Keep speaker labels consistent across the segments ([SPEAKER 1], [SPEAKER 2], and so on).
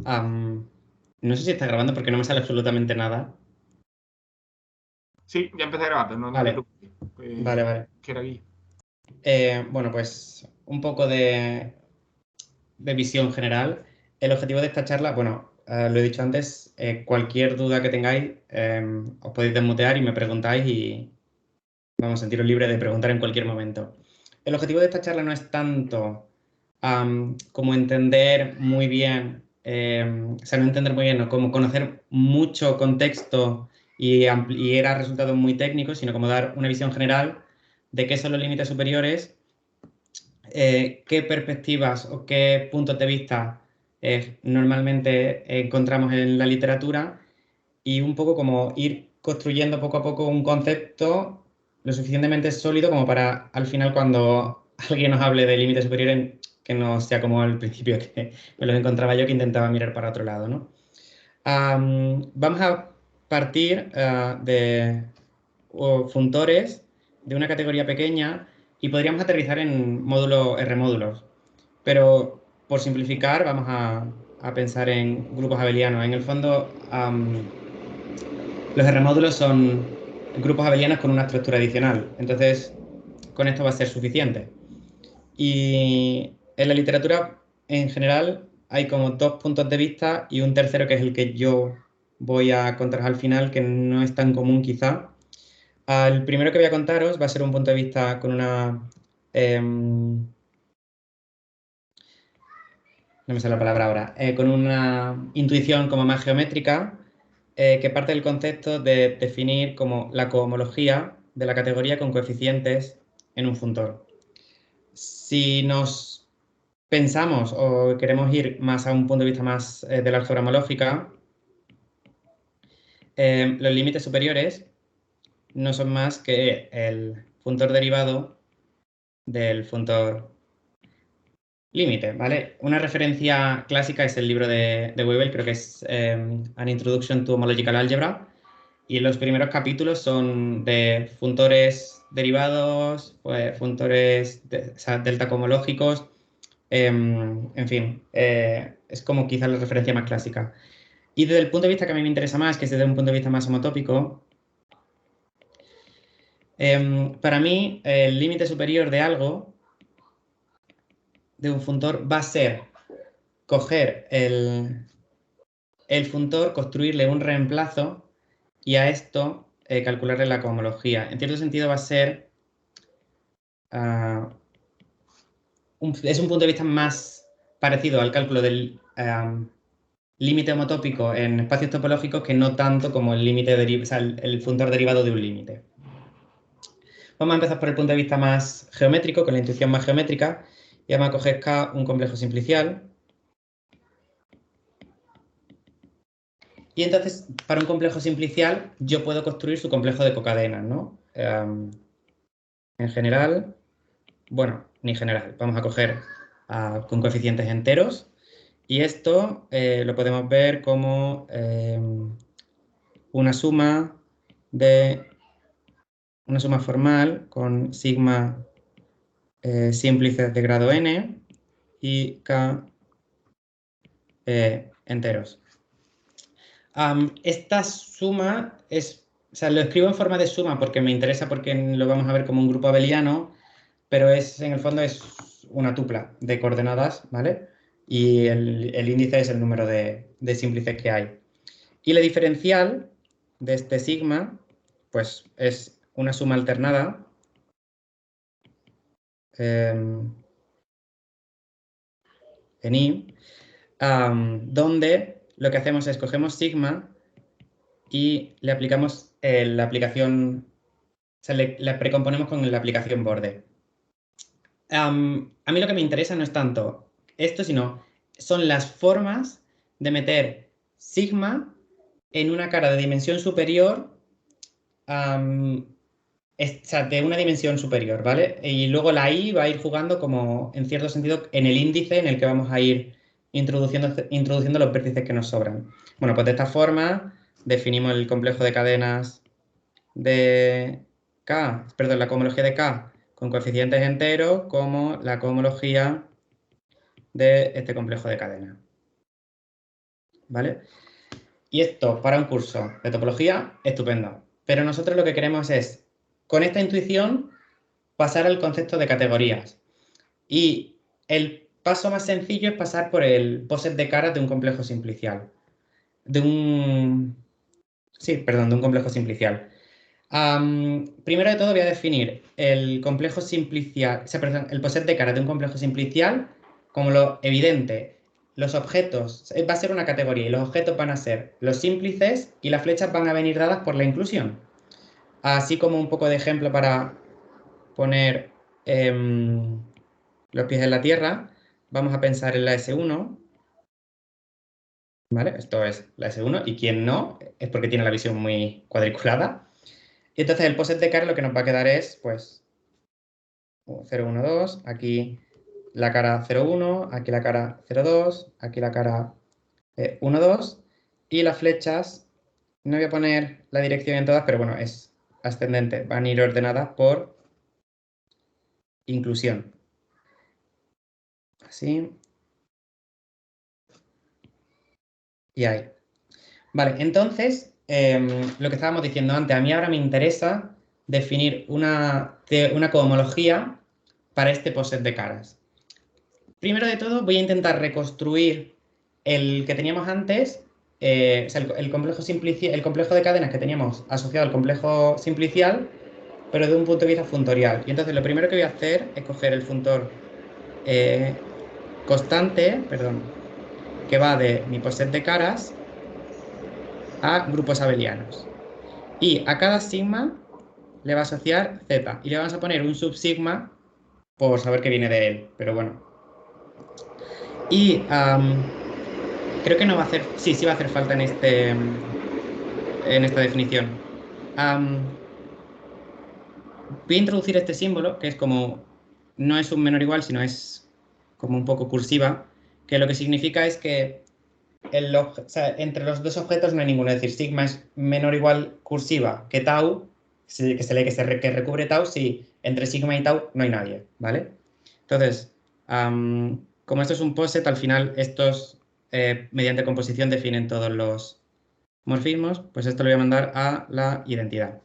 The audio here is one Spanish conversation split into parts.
[SPEAKER 1] No sé si está grabando porque no me sale absolutamente nada.
[SPEAKER 2] Sí, ya empecé a grabar, pero no te
[SPEAKER 1] Vale,
[SPEAKER 2] preocupes.
[SPEAKER 1] vale, vale.
[SPEAKER 2] Que era aquí.
[SPEAKER 1] Bueno, pues un poco de visión general. El objetivo de esta charla, bueno, lo he dicho antes, cualquier duda que tengáis, os podéis desmutear y me preguntáis y vamos a sentiros libres de preguntar en cualquier momento. El objetivo de esta charla no es tanto como entender muy bien, o sea, no entender muy bien, no, como conocer mucho contexto y era resultados muy técnicos, sino como dar una visión general de qué son los límites superiores, qué perspectivas o qué puntos de vista normalmente encontramos en la literatura y un poco como ir construyendo poco a poco un concepto lo suficientemente sólido como para al final cuando alguien nos hable de límites superiores que no sea como al principio que me los encontraba yo que intentaba mirar para otro lado, ¿no? Vamos a partir de funtores de una categoría pequeña y podríamos aterrizar en módulos, R-módulos, pero por simplificar vamos a pensar en grupos abelianos. En el fondo, los R-módulos son grupos abelianos con una estructura adicional, entonces con esto va a ser suficiente. Y en la literatura en general hay como dos puntos de vista y un tercero que es el que yo voy a contaros al final, que no es tan común quizá. El primero que voy a contaros va a ser un punto de vista con una... no me sale la palabra ahora, con una intuición como más geométrica, que parte del concepto de definir como la cohomología de la categoría con coeficientes en un funtor. Si nos pensamos o queremos ir más a un punto de vista más de la álgebra homológica, los límites superiores no son más que el funtor derivado del funtor límite, ¿vale? Una referencia clásica es el libro de Webel, creo que es An Introduction to Homological Algebra, y los primeros capítulos son de funtores derivados, pues, funtores o sea, delta cohomológicos, en fin, es como quizás la referencia más clásica. Y desde el punto de vista que a mí me interesa más, que es desde un punto de vista más homotópico, para mí el límite superior de algo, de un funtor, va a ser coger el funtor, construirle un reemplazo y a esto calcularle la cohomología. En cierto sentido va a ser... es un punto de vista más parecido al cálculo del límite homotópico en espacios topológicos que no tanto como el límite o sea, el funtor derivado de un límite. Vamos a empezar por el punto de vista más geométrico, con la intuición más geométrica, y vamos a coger K un complejo simplicial. Y entonces, para un complejo simplicial, yo puedo construir su complejo de cocadenas, ¿no? En general, bueno, ni general, vamos a coger con coeficientes enteros, y esto lo podemos ver como una suma formal con sigma símplices de grado n y k enteros. Esta suma es, o sea, lo escribo en forma de suma porque me interesa porque lo vamos a ver como un grupo abeliano, pero en el fondo es una tupla de coordenadas, ¿vale? Y el índice es el número de símplices que hay. Y la diferencial de este sigma, pues es una suma alternada en I, donde lo que hacemos es cogemos sigma y le aplicamos la aplicación, o sea, le precomponemos con la aplicación borde. A mí lo que me interesa no es tanto esto, sino son las formas de meter sigma en una cara de dimensión superior, o sea, de una dimensión superior, ¿vale? Y luego la i va a ir jugando como, en cierto sentido, en el índice en el que vamos a ir introduciendo los vértices que nos sobran. Bueno, pues de esta forma definimos el complejo de cadenas de K, perdón, la cohomología de K con coeficientes enteros como la cohomología de este complejo de cadenas. ¿vale? Y esto para un curso de topología, estupendo. Pero nosotros lo que queremos es, con esta intuición, pasar al concepto de categorías. Y el paso más sencillo es pasar por el POSET de caras de un complejo simplicial. De un complejo simplicial. Primero de todo voy a definir el complejo simplicial, perdón, el POSET de caras de un complejo simplicial como lo evidente. Los objetos, va a ser una categoría y los objetos van a ser los símplices y las flechas van a venir dadas por la inclusión. Así como un poco de ejemplo para poner los pies en la tierra, vamos a pensar en la S1, ¿vale? Esto es la S1 y quien no es porque tiene la visión muy cuadriculada. Y entonces el POSET de cara lo que nos va a quedar es, pues, 0, 1, 2, aquí la cara 0, 1, aquí la cara 0, 2, aquí la cara 1, 2, y las flechas, no voy a poner la dirección en todas, pero bueno, es ascendente, van a ir ordenadas por inclusión. Así. Y ahí. Vale, entonces, lo que estábamos diciendo antes, a mí ahora me interesa definir una cohomología para este POSET de caras. Primero de todo, voy a intentar reconstruir el que teníamos antes, o sea, el complejo de cadenas que teníamos asociado al complejo simplicial, pero de un punto de vista funtorial. Y entonces lo primero que voy a hacer es coger el funtor constante, perdón, que va de mi POSET de caras a grupos abelianos. Y a cada sigma le va a asociar z. Y le vamos a poner un subsigma por saber que viene de él. Pero bueno. Y creo que no va a hacer... Sí, sí va a hacer falta en esta definición. Voy a introducir este símbolo, que es como... No es un menor igual, sino es como un poco cursiva, que lo que significa es que o sea, entre los dos objetos no hay ninguno. Es decir, sigma es menor o igual cursiva que tau, que recubre tau, si entre sigma y tau no hay nadie, ¿vale? Entonces, como esto es un POSET, al final estos, mediante composición, definen todos los morfismos, pues esto lo voy a mandar a la identidad.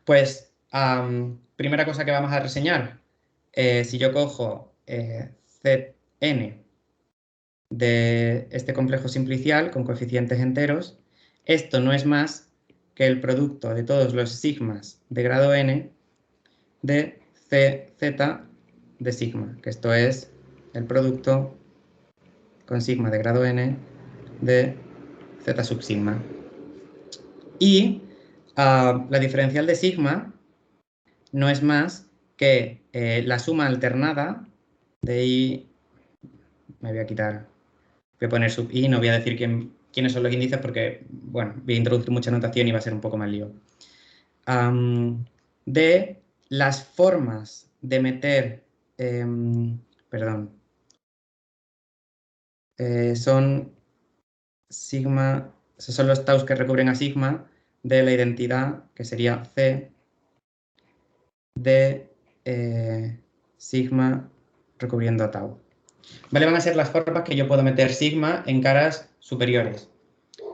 [SPEAKER 1] Pues, primera cosa que vamos a reseñar, si yo cojo Zn de este complejo simplicial con coeficientes enteros, esto no es más que el producto de todos los sigmas de grado n de Cz de sigma, que esto es el producto con sigma de grado n de z sub sigma. Y la diferencial de sigma no es más que la suma alternada de i, me voy a quitar, voy a poner sub i, no voy a decir quiénes son los índices porque, bueno, voy a introducir mucha notación y va a ser un poco más lío. De las formas de meter, perdón, son sigma, esos son los taus que recubren a sigma de la identidad, que sería C de sigma recubriendo a tau. ¿Vale? Van a ser las formas que yo puedo meter sigma en caras superiores.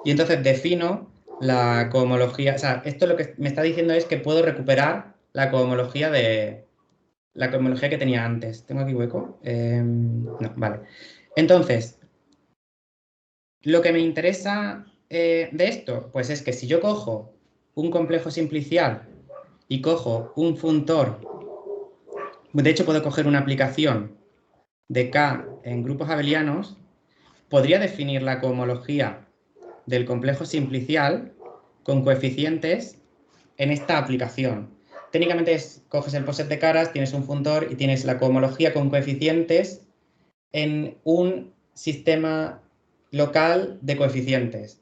[SPEAKER 1] Y entonces defino la cohomología. O sea, esto lo que me está diciendo es que puedo recuperar la cohomología que tenía antes. ¿Tengo aquí hueco? No, vale. Entonces, lo que me interesa de esto, pues es que si yo cojo un complejo simplicial y cojo un funtor, de hecho puedo coger una aplicación de K en grupos abelianos, podría definir la cohomología del complejo simplicial con coeficientes en esta aplicación. Técnicamente coges el POSET de caras, tienes un funtor y tienes la cohomología con coeficientes en un sistema local de coeficientes.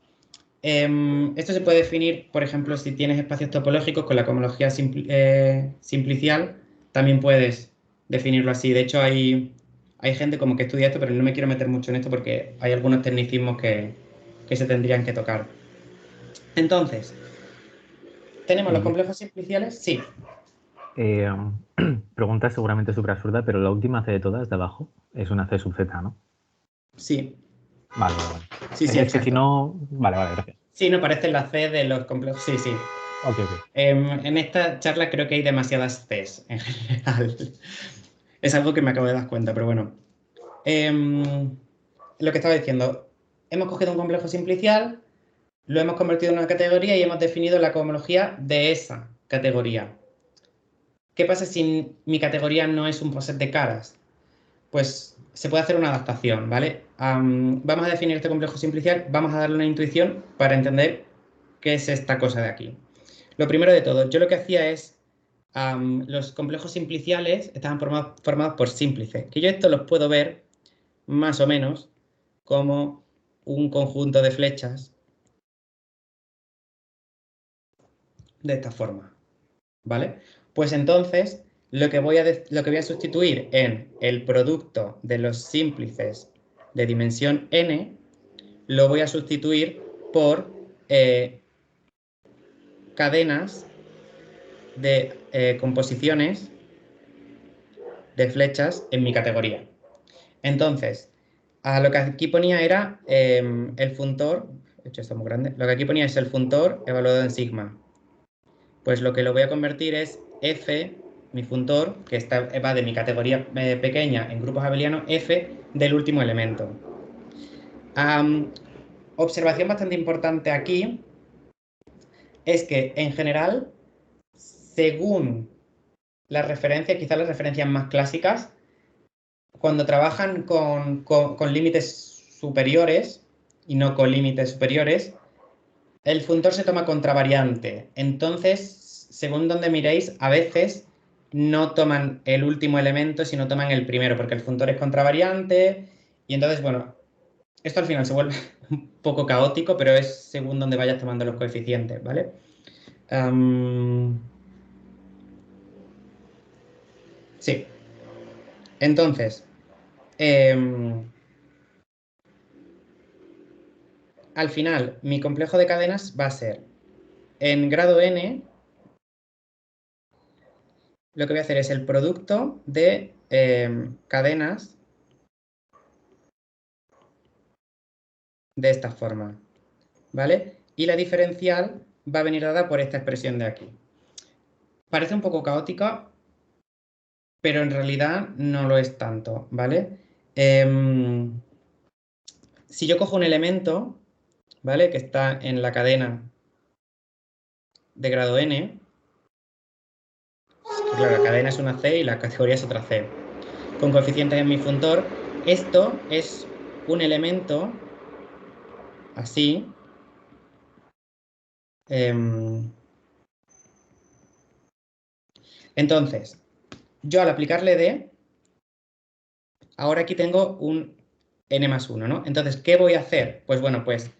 [SPEAKER 1] Esto se puede definir, por ejemplo, si tienes espacios topológicos con la cohomología simplicial, también puedes definirlo así. De hecho, hay gente como que estudia esto, pero no me quiero meter mucho en esto porque hay algunos tecnicismos que se tendrían que tocar. Entonces, ¿tenemos los complejos simpliciales? Sí.
[SPEAKER 2] Pregunta seguramente súper absurda, pero la última C de todas, de abajo, es una C sub Z, ¿no?
[SPEAKER 1] Sí.
[SPEAKER 2] Vale.
[SPEAKER 1] Sí, sí,
[SPEAKER 2] Es que
[SPEAKER 1] exacto.
[SPEAKER 2] si no... Vale, gracias.
[SPEAKER 1] Sí, no parece la C de los complejos. Sí, sí.
[SPEAKER 2] Ok, ok.
[SPEAKER 1] En esta charla creo que hay demasiadas Cs en general. Es algo que me acabo de dar cuenta, pero bueno. Lo que estaba diciendo, hemos cogido un complejo simplicial, lo hemos convertido en una categoría y hemos definido la cohomología de esa categoría. ¿Qué pasa si mi categoría no es un poset de caras? Pues se puede hacer una adaptación, ¿vale? Vamos a definir este complejo simplicial, vamos a darle una intuición para entender qué es esta cosa de aquí. Lo primero de todo, yo lo que hacía es, los complejos simpliciales estaban formados por símplices, que yo esto los puedo ver más o menos como un conjunto de flechas de esta forma, ¿vale? Pues entonces lo que voy a sustituir en el producto de los símplices de dimensión n, lo voy a sustituir por cadenas de composiciones de flechas en mi categoría. Entonces, lo que aquí ponía era el funtor, he hecho esto muy grande, lo que aquí ponía es el funtor evaluado en sigma. Pues lo que lo voy a convertir es f, mi funtor, que va de mi categoría pequeña en grupos abelianos, f del último elemento. Observación bastante importante aquí es que en general, según las referencias, quizás las referencias más clásicas, cuando trabajan con límites superiores y no con límites superiores, el funtor se toma contravariante. Entonces, según donde miréis, a veces no toman el último elemento, sino toman el primero, porque el funtor es contravariante. Y entonces, bueno, esto al final se vuelve un poco caótico, pero es según donde vayas tomando los coeficientes, ¿vale? Sí. Entonces, al final, mi complejo de cadenas va a ser, en grado n, lo que voy a hacer es el producto de cadenas de esta forma, ¿vale? Y la diferencial va a venir dada por esta expresión de aquí. Parece un poco caótica, pero en realidad no lo es tanto, ¿vale? Si yo cojo un elemento, ¿vale? Que está en la cadena de grado n, que claro, la cadena es una C y la categoría es otra C, con coeficientes en mi funtor, esto es un elemento así, entonces, yo al aplicarle D, ahora aquí tengo un n más 1, ¿no? Entonces, ¿qué voy a hacer? Pues bueno, pues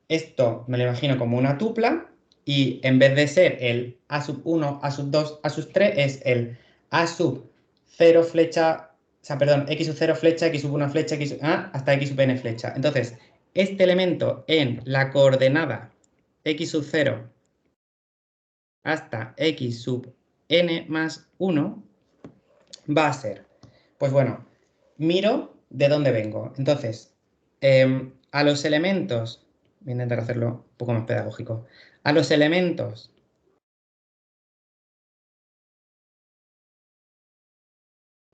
[SPEAKER 1] esto me lo imagino como una tupla y en vez de ser el a sub 1, a sub 2, a sub 3, es el a sub 0 flecha, o sea, perdón, x sub 0 flecha, x sub 1 flecha, x sub, hasta x sub n flecha. Entonces, este elemento en la coordenada x sub 0 hasta x sub n más 1 va a ser, pues bueno, miro de dónde vengo. Entonces, a los elementos, voy a intentar hacerlo un poco más pedagógico, a los elementos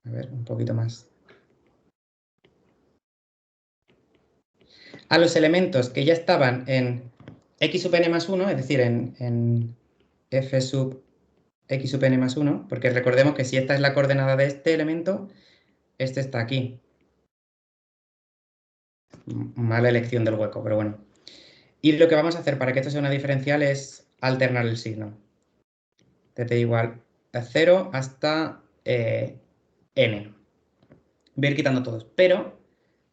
[SPEAKER 1] a ver, un poquito más. A los elementos que ya estaban en x sub n más 1, es decir, en f sub x sub n más 1, porque recordemos que si esta es la coordenada de este elemento, este está aquí. Mala elección del hueco, pero bueno. Y lo que vamos a hacer para que esto sea una diferencial es alternar el signo. Desde igual a 0 hasta n. Voy a ir quitando todos. Pero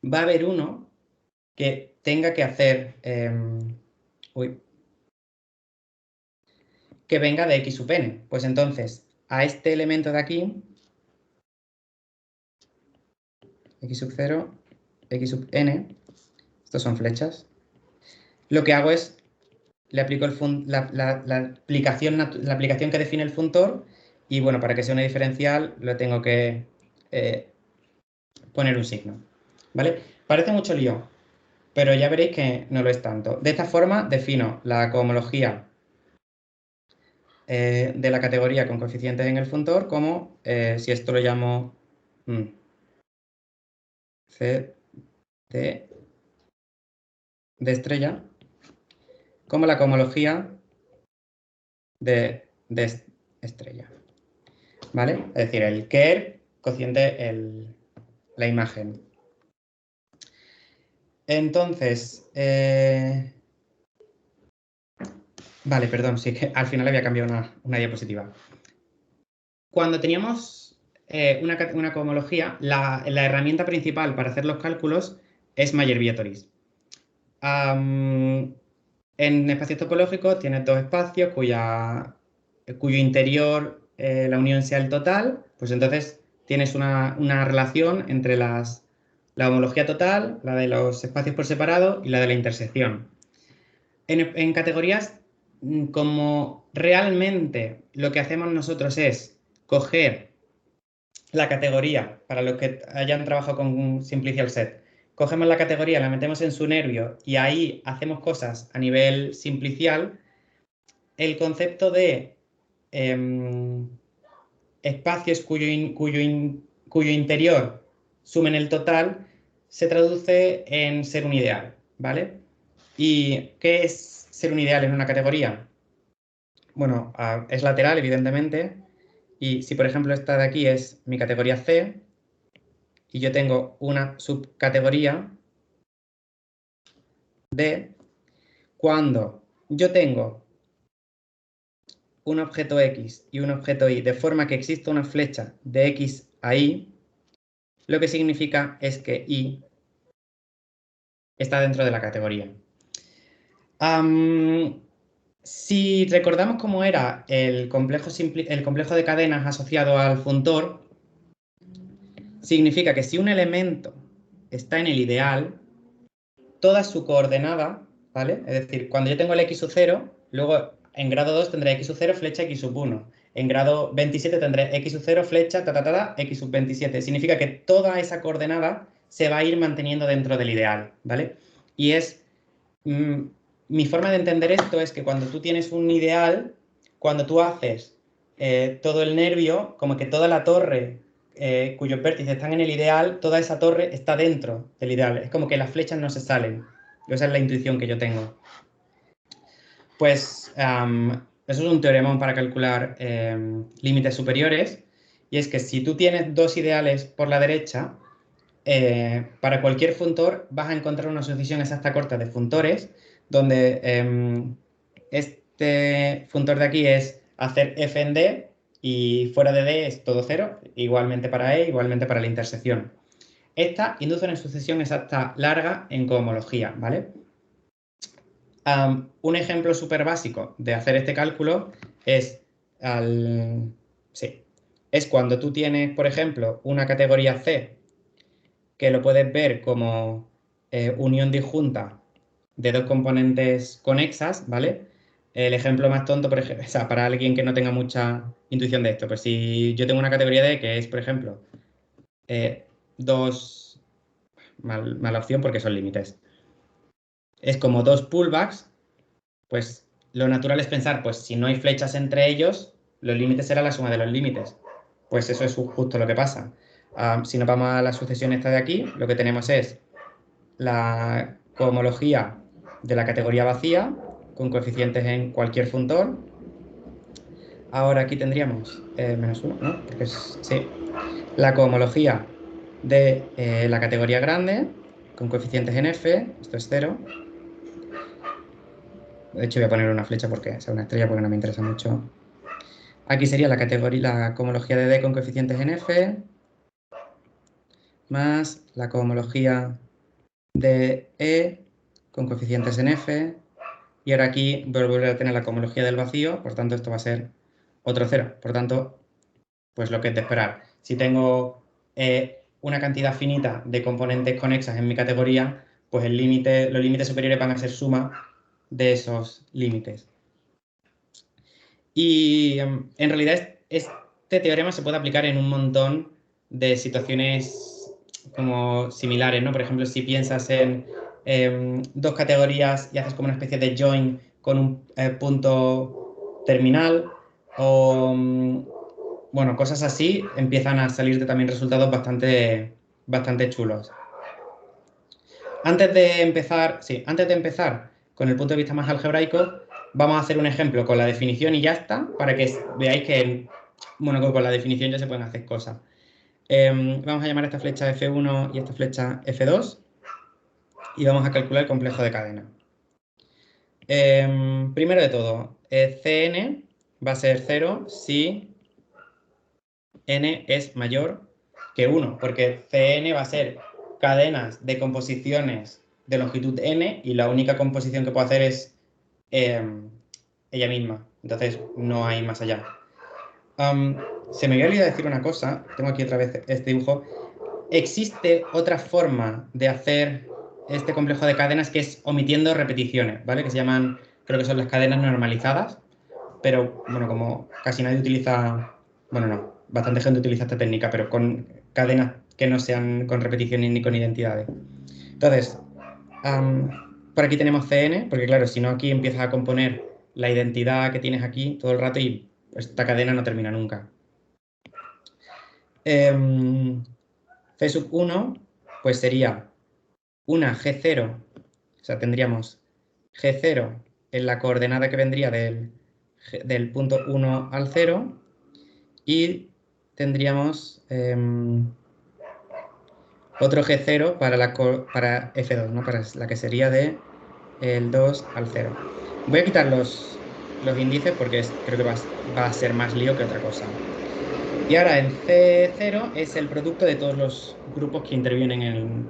[SPEAKER 1] va a haber uno que tenga que hacer... que venga de x sub n. Pues entonces, a este elemento de aquí, x sub 0, x sub n, estos son flechas, lo que hago es, le aplico la aplicación que define el funtor y bueno, para que sea una diferencial lo tengo que poner un signo, ¿vale? Parece mucho lío, pero ya veréis que no lo es tanto. De esta forma defino la cohomología de la categoría con coeficientes en el funtor como, si esto lo llamo C de estrella, como la cohomología de estrella. ¿Vale? Es decir, el Kerr, cociente la imagen. Entonces, vale, perdón, sí que al final había cambiado una diapositiva. Cuando teníamos una cohomología, la herramienta principal para hacer los cálculos es Mayer-Vietoris. En espacios topológicos tienes dos espacios cuyo interior la unión sea el total, pues entonces tienes una relación entre la homología total, la de los espacios por separado y la de la intersección. En categorías, como realmente lo que hacemos nosotros es coger la categoría, para los que hayan trabajado con Simplicial Set, cogemos la categoría, la metemos en su nervio y ahí hacemos cosas a nivel simplicial, el concepto de espacios cuyo interior sumen el total se traduce en ser un ideal, ¿vale? ¿Y qué es ser un ideal en una categoría? Bueno, es lateral, evidentemente, y si por ejemplo esta de aquí es mi categoría C, y yo tengo una subcategoría D, cuando yo tengo un objeto X y un objeto Y de forma que exista una flecha de X a Y, lo que significa es que Y está dentro de la categoría. Si recordamos cómo era el complejo de cadenas asociado al funtor, significa que si un elemento está en el ideal, toda su coordenada, ¿vale? Es decir, cuando yo tengo el x sub 0, luego en grado 2 tendré x sub 0, flecha x sub 1. En grado 27 tendré x sub 0, flecha, x sub 27. Significa que toda esa coordenada se va a ir manteniendo dentro del ideal, ¿vale? Y es... mi forma de entender esto es que cuando tú tienes un ideal, cuando tú haces todo el nervio, como que toda la torre cuyos vértices están en el ideal, toda esa torre está dentro del ideal. Es como que las flechas no se salen. Esa es la intuición que yo tengo. Pues eso es un teorema para calcular límites superiores. Y es que si tú tienes dos ideales por la derecha, para cualquier funtor vas a encontrar una sucesión exacta corta de funtores, donde este funtor de aquí es hacer f en D, y fuera de D es todo cero, igualmente para E, igualmente para la intersección. Esta induce una sucesión exacta larga en cohomología, ¿vale? Un ejemplo súper básico de hacer este cálculo es, es cuando tú tienes, por ejemplo, una categoría C, que lo puedes ver como unión disjunta de dos componentes conexas, ¿vale? El ejemplo más tonto, por ejemplo, o sea, para alguien que no tenga mucha intuición de esto, pues si yo tengo una categoría D que es, por ejemplo, dos, mala opción porque son límites, es como dos pullbacks, pues lo natural es pensar, pues si no hay flechas entre ellos, los límites será la suma de los límites. Pues eso es justo lo que pasa. Si nos vamos a la sucesión esta de aquí, lo que tenemos es la cohomología de la categoría vacía, con coeficientes en cualquier funtor. Ahora aquí tendríamos menos 1, ¿no? Porque sí. La cohomología de la categoría grande, con coeficientes en F, esto es 0. De hecho voy a poner una flecha porque es una estrella porque no me interesa mucho. Aquí sería la cohomología de D con coeficientes en F, más la cohomología de E con coeficientes en F, y ahora aquí voy a volver a tener la cohomología del vacío, por tanto esto va a ser otro 0. Por tanto, pues lo que es de esperar. Si tengo una cantidad finita de componentes conexas en mi categoría, pues los límites superiores van a ser suma de esos límites. Y en realidad este teorema se puede aplicar en un montón de situaciones como similares, ¿no? Por ejemplo, si piensas en dos categorías y haces como una especie de join con un punto terminal o, bueno, cosas así, empiezan a salirte también resultados bastante chulos. Antes de empezar con el punto de vista más algebraico, vamos a hacer un ejemplo con la definición y ya está, para que veáis que, bueno, con la definición ya se pueden hacer cosas. Vamos a llamar a esta flecha F1 y esta flecha F2 y vamos a calcular el complejo de cadena. Primero de todo, Cn va a ser 0 si n es mayor que 1, porque Cn va a ser cadenas de composiciones de longitud n y la única composición que puedo hacer es ella misma. Entonces no hay más allá. Se me había olvidado decir una cosa. Tengo aquí otra vez este dibujo. Existe otra forma de hacer este complejo de cadenas que es omitiendo repeticiones, ¿vale? Que se llaman, creo que son las cadenas normalizadas. Pero, bueno, como casi nadie utiliza... Bueno, no, bastante gente utiliza esta técnica, pero con cadenas que no sean con repeticiones ni con identidades. Entonces, por aquí tenemos Cn, porque claro, si no aquí empiezas a componer la identidad que tienes aquí todo el rato y esta cadena no termina nunca. C sub 1, pues sería una G0, o sea, tendríamos G0 en la coordenada que vendría del punto 1 al 0 y tendríamos otro G0 para F2, ¿no? Para la que sería de el 2 al 0. Voy a quitar los índices porque creo que va a ser más lío que otra cosa. Y ahora en C0 es el producto de todos los grupos que intervienen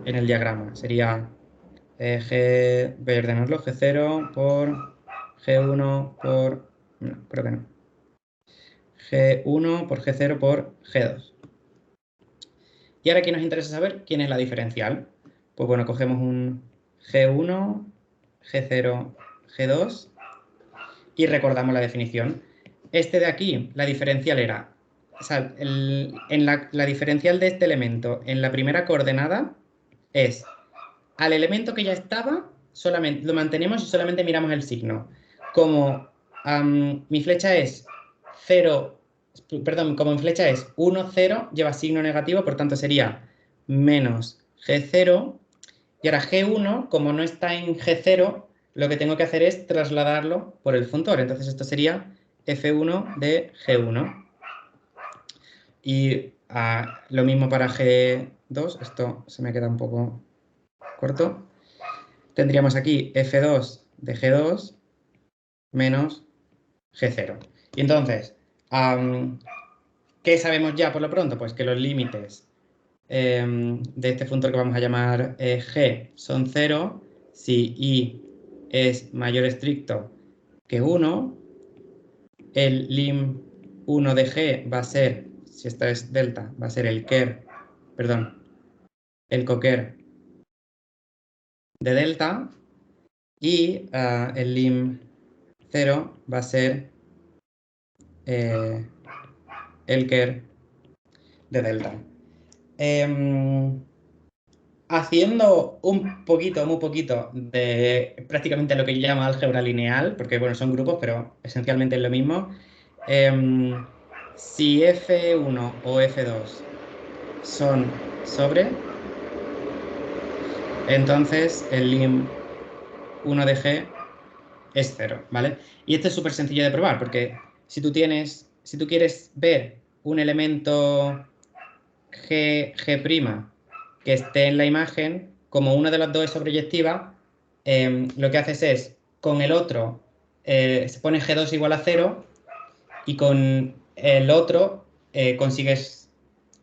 [SPEAKER 1] en el diagrama. Sería voy a ordenarlo, G0 por G1 por... No, creo que no. G1 por G0 por G2. Y ahora aquí nos interesa saber quién es la diferencial. Pues bueno, cogemos un G1, G0, G2 y recordamos la definición. Este de aquí, la diferencial era, o sea, la diferencial de este elemento en la primera coordenada es al elemento que ya estaba, solamente lo mantenemos y solamente miramos el signo. Como mi flecha es 0, perdón, como mi flecha es 1, 0, lleva signo negativo, por tanto sería menos G0. Y ahora G1, como no está en G0, lo que tengo que hacer es trasladarlo por el funtor. Entonces esto sería F1 de G1. Y lo mismo para G2. Esto se me queda un poco corto. Tendríamos aquí F2 de G2 menos G0. Y entonces, ¿qué sabemos ya por lo pronto? Pues que los límites de este funtor que vamos a llamar G son 0 si I es mayor estricto que 1. El lim 1 de G va a ser, si esta es delta, va a ser el coker de delta. Y el lim 0 va a ser el ker de delta. Haciendo un poquito, muy poquito, de prácticamente lo que yo llamo álgebra lineal, porque bueno, son grupos, pero esencialmente es lo mismo. Si F1 o F2 son sobre, entonces el lim 1 de G es 0, ¿vale? Y esto es súper sencillo de probar, porque si tú quieres ver un elemento G' que esté en la imagen, como una de las dos es sobreyectiva, lo que haces es, con el otro, se pone G2 igual a 0 y con el otro consigues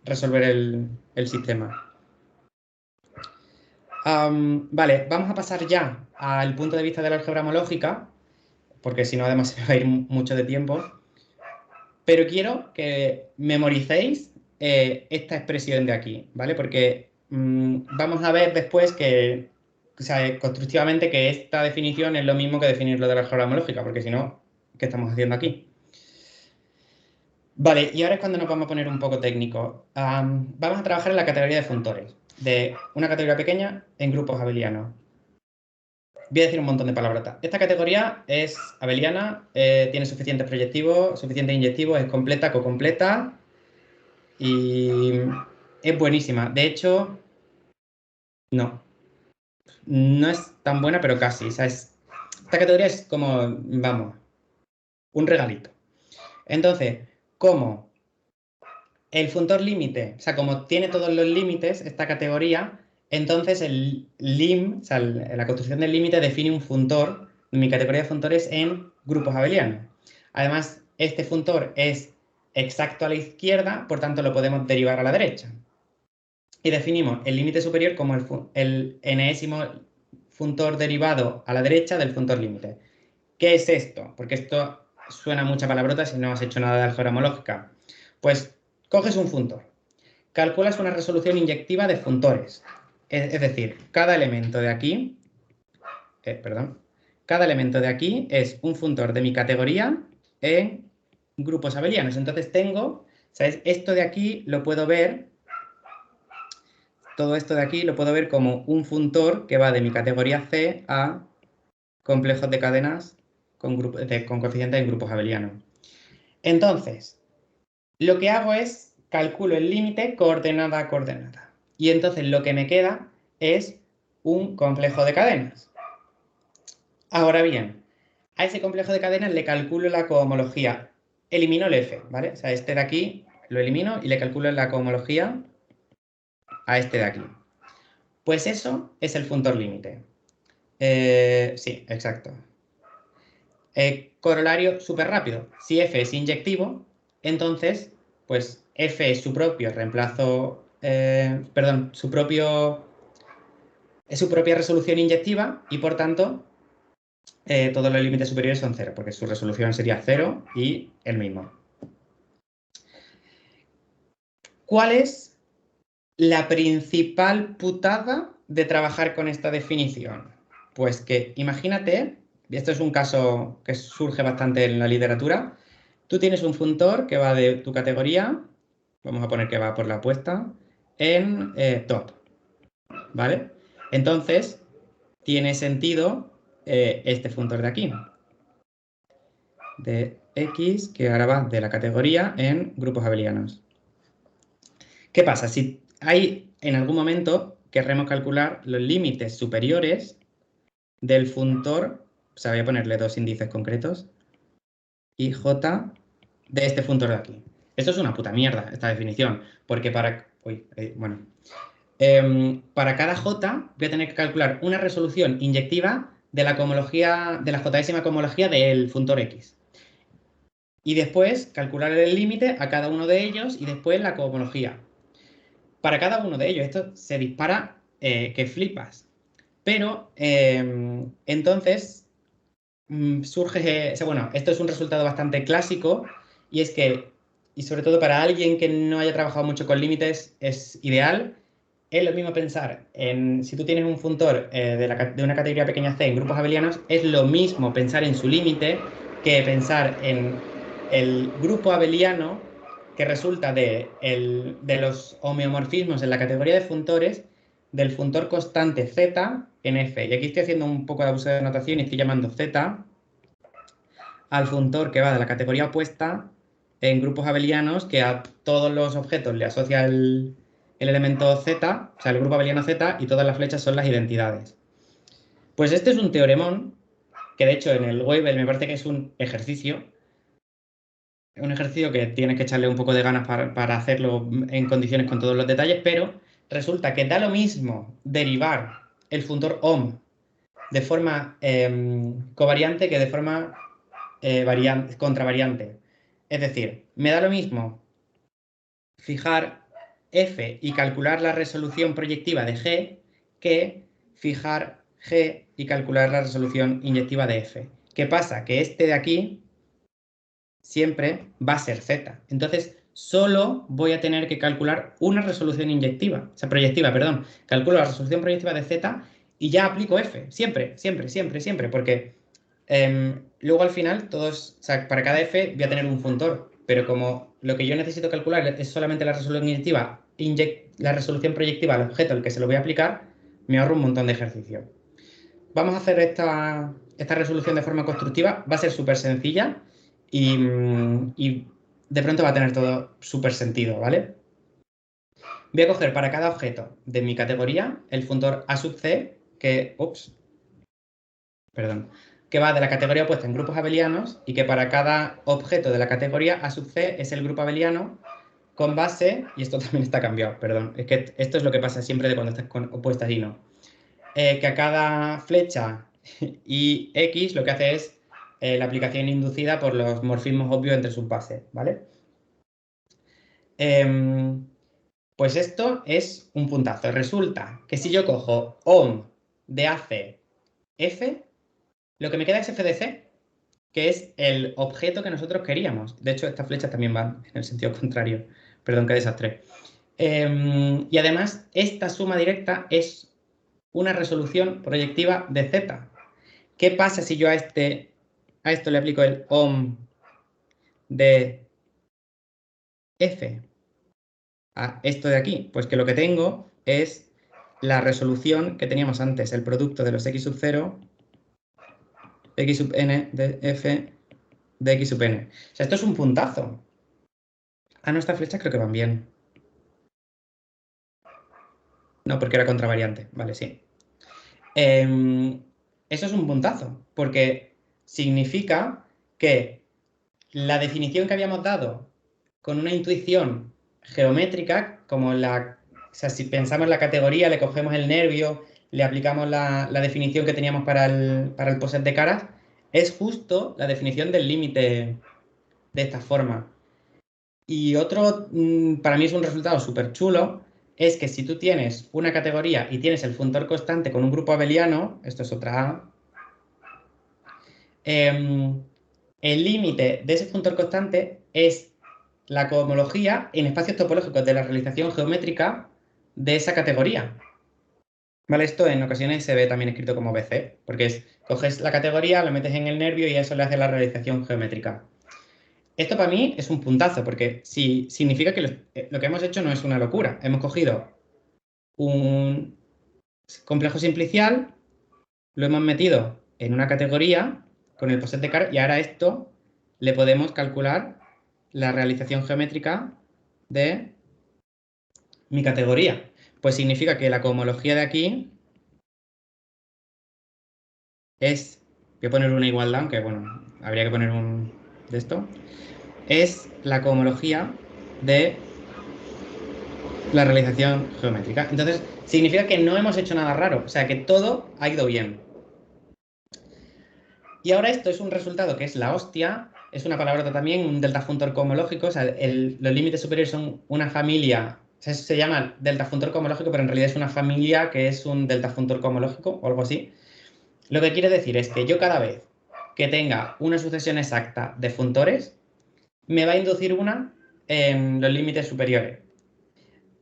[SPEAKER 1] resolver el sistema. Vale, vamos a pasar ya al punto de vista de la álgebra homológica, porque si no además se va a ir mucho de tiempo. Pero quiero que memoricéis esta expresión de aquí, ¿vale? Porque vamos a ver después que, o sea, constructivamente que esta definición es lo mismo que definir lo de la álgebra homológica, porque si no, ¿qué estamos haciendo aquí? Vale, y ahora es cuando nos vamos a poner un poco técnico. Vamos a trabajar en la categoría de funtores, de una categoría pequeña en grupos abelianos. voy a decir un montón de palabrotas. Esta categoría es abeliana, tiene suficientes proyectivos, suficientes inyectivos, es completa, cocompleta y es buenísima. De hecho, no es tan buena, pero casi. O sea, esta categoría es como, vamos, un regalito. Entonces, como el funtor límite, o sea, como tiene todos los límites esta categoría, entonces el lim, o sea, la construcción del límite define un funtor, mi categoría de funtores en grupos abelianos. Además, este funtor es exacto a la izquierda, por tanto lo podemos derivar a la derecha. Y definimos el límite superior como el enésimo funtor derivado a la derecha del funtor límite. ¿Qué es esto? Porque esto suena mucha palabrota si no has hecho nada de álgebra homológica. Pues coges un funtor, calculas una resolución inyectiva de funtores. Es decir, cada elemento de aquí, cada elemento de aquí es un funtor de mi categoría en grupos abelianos. Entonces tengo, ¿sabes? Esto de aquí lo puedo ver, todo esto de aquí lo puedo ver como un funtor que va de mi categoría C a complejos de cadenas con coeficientes en grupos abelianos. Entonces, lo que hago es calculo el límite coordenada a coordenada. Y entonces lo que me queda es un complejo de cadenas. Ahora bien, a ese complejo de cadenas le calculo la cohomología. Elimino el F, ¿vale? O sea, este de aquí lo elimino y le calculo la cohomología a este de aquí. Pues eso es el funtor límite. Sí, exacto. Corolario súper rápido. Si F es inyectivo, entonces, pues F es su propio reemplazo, perdón, su propia resolución inyectiva y por tanto todos los límites superiores son cero, porque su resolución sería 0 y el mismo. ¿Cuál es la principal putada de trabajar con esta definición? Pues que imagínate, y esto es un caso que surge bastante en la literatura, tú tienes un funtor que va de tu categoría, vamos a poner que va por la apuesta, en top, ¿vale? Entonces, tiene sentido este funtor de aquí, de X, que ahora va de la categoría en grupos abelianos. ¿Qué pasa? Si hay en algún momento querremos calcular los límites superiores del funtor, o sea, voy a ponerle dos índices concretos, y J de este funtor de aquí. Esto es una puta mierda, esta definición, porque para... para cada J voy a tener que calcular una resolución inyectiva de la cohomología, de la jésima cohomología del funtor X. Y después calcular el límite a cada uno de ellos y después la cohomología. Para cada uno de ellos esto se dispara que flipas. Pero entonces surge, o sea, bueno, esto es un resultado bastante clásico y es que, y sobre todo para alguien que no haya trabajado mucho con límites, es ideal. Es lo mismo pensar en, si tú tienes un funtor de una categoría pequeña C en grupos abelianos, es lo mismo pensar en su límite que pensar en el grupo abeliano que resulta de los homeomorfismos en la categoría de funtores del funtor constante Z en F. Y aquí estoy haciendo un poco de abuso de notación y estoy llamando Z al funtor que va de la categoría opuesta en grupos abelianos que a todos los objetos le asocia el elemento Z, o sea, el grupo abeliano Z, y todas las flechas son las identidades. Pues este es un teoremón, que de hecho en el Weibull me parece que es un ejercicio que tienes que echarle un poco de ganas para hacerlo en condiciones con todos los detalles, pero resulta que da lo mismo derivar el funtor OM de forma covariante que de forma contravariante. Es decir, me da lo mismo fijar F y calcular la resolución proyectiva de G que fijar G y calcular la resolución inyectiva de F. ¿Qué pasa? Que este de aquí siempre va a ser Z. Entonces, solo voy a tener que calcular una resolución inyectiva, o sea, proyectiva, perdón. Calculo la resolución proyectiva de Z y ya aplico F. Siempre, siempre, siempre, siempre, porque luego al final, todos, o sea, para cada F voy a tener un funtor, pero como lo que yo necesito calcular es solamente la resolución inyectiva, la resolución proyectiva al objeto al que se lo voy a aplicar, me ahorro un montón de ejercicio. vamos a hacer esta resolución de forma constructiva. Va a ser súper sencilla y de pronto va a tener todo súper sentido, ¿vale? Voy a coger para cada objeto de mi categoría el funtor A sub c, que va de la categoría opuesta en grupos abelianos y que para cada objeto de la categoría A sub c es el grupo abeliano con base, y esto también está cambiado, perdón, es que esto es lo que pasa siempre de cuando estás con opuestas y no, que a cada flecha y X lo que hace es la aplicación inducida por los morfismos obvios entre sus bases, ¿vale? Pues esto es un puntazo. Resulta que si yo cojo OM de AC F, lo que me queda es F de C, que es el objeto que nosotros queríamos. De hecho, estas flechas también van en el sentido contrario. Perdón, qué desastre. Y además, esta suma directa es una resolución proyectiva de Z. ¿Qué pasa si yo a esto le aplico el OM de F? A esto de aquí, pues que lo que tengo es la resolución que teníamos antes, el producto de los x sub 0, x sub n de f de x sub n. O sea, esto es un puntazo. Ah, no, estas flechas creo que van bien. No, porque era contravariante. Vale, sí. Eso es un puntazo, porque significa que la definición que habíamos dado con una intuición geométrica, como o sea, si pensamos en la categoría, le cogemos el nervio, le aplicamos la definición que teníamos para el poset de caras, es justo la definición del límite de esta forma. Y otro, para mí es un resultado súper chulo, es que si tú tienes una categoría y tienes el funtor constante con un grupo abeliano, esto es otra A, el límite de ese funtor constante es la cohomología en espacios topológicos de la realización geométrica de esa categoría. ¿Vale? Esto en ocasiones se ve también escrito como BC, porque coges la categoría, lo metes en el nervio y a eso le hace la realización geométrica. Esto para mí es un puntazo, porque significa que lo que hemos hecho no es una locura. Hemos cogido un complejo simplicial, lo hemos metido en una categoría con el poset de Car y ahora esto le podemos calcular la realización geométrica de mi categoría. Pues significa que la cohomología de aquí es, voy a poner una igualdad, aunque bueno, habría que poner un de esto, es la cohomología de la realización geométrica. Entonces, significa que no hemos hecho nada raro, o sea que todo ha ido bien. Y ahora esto es un resultado que es la hostia, es una palabrota también, un delta funtor cohomológico, o sea, los límites superiores son una familia, o sea, se llama delta funtor cohomológico, pero en realidad es una familia que es un delta funtor cohomológico o algo así. Lo que quiere decir es que yo cada vez que tenga una sucesión exacta de funtores, me va a inducir una en los límites superiores.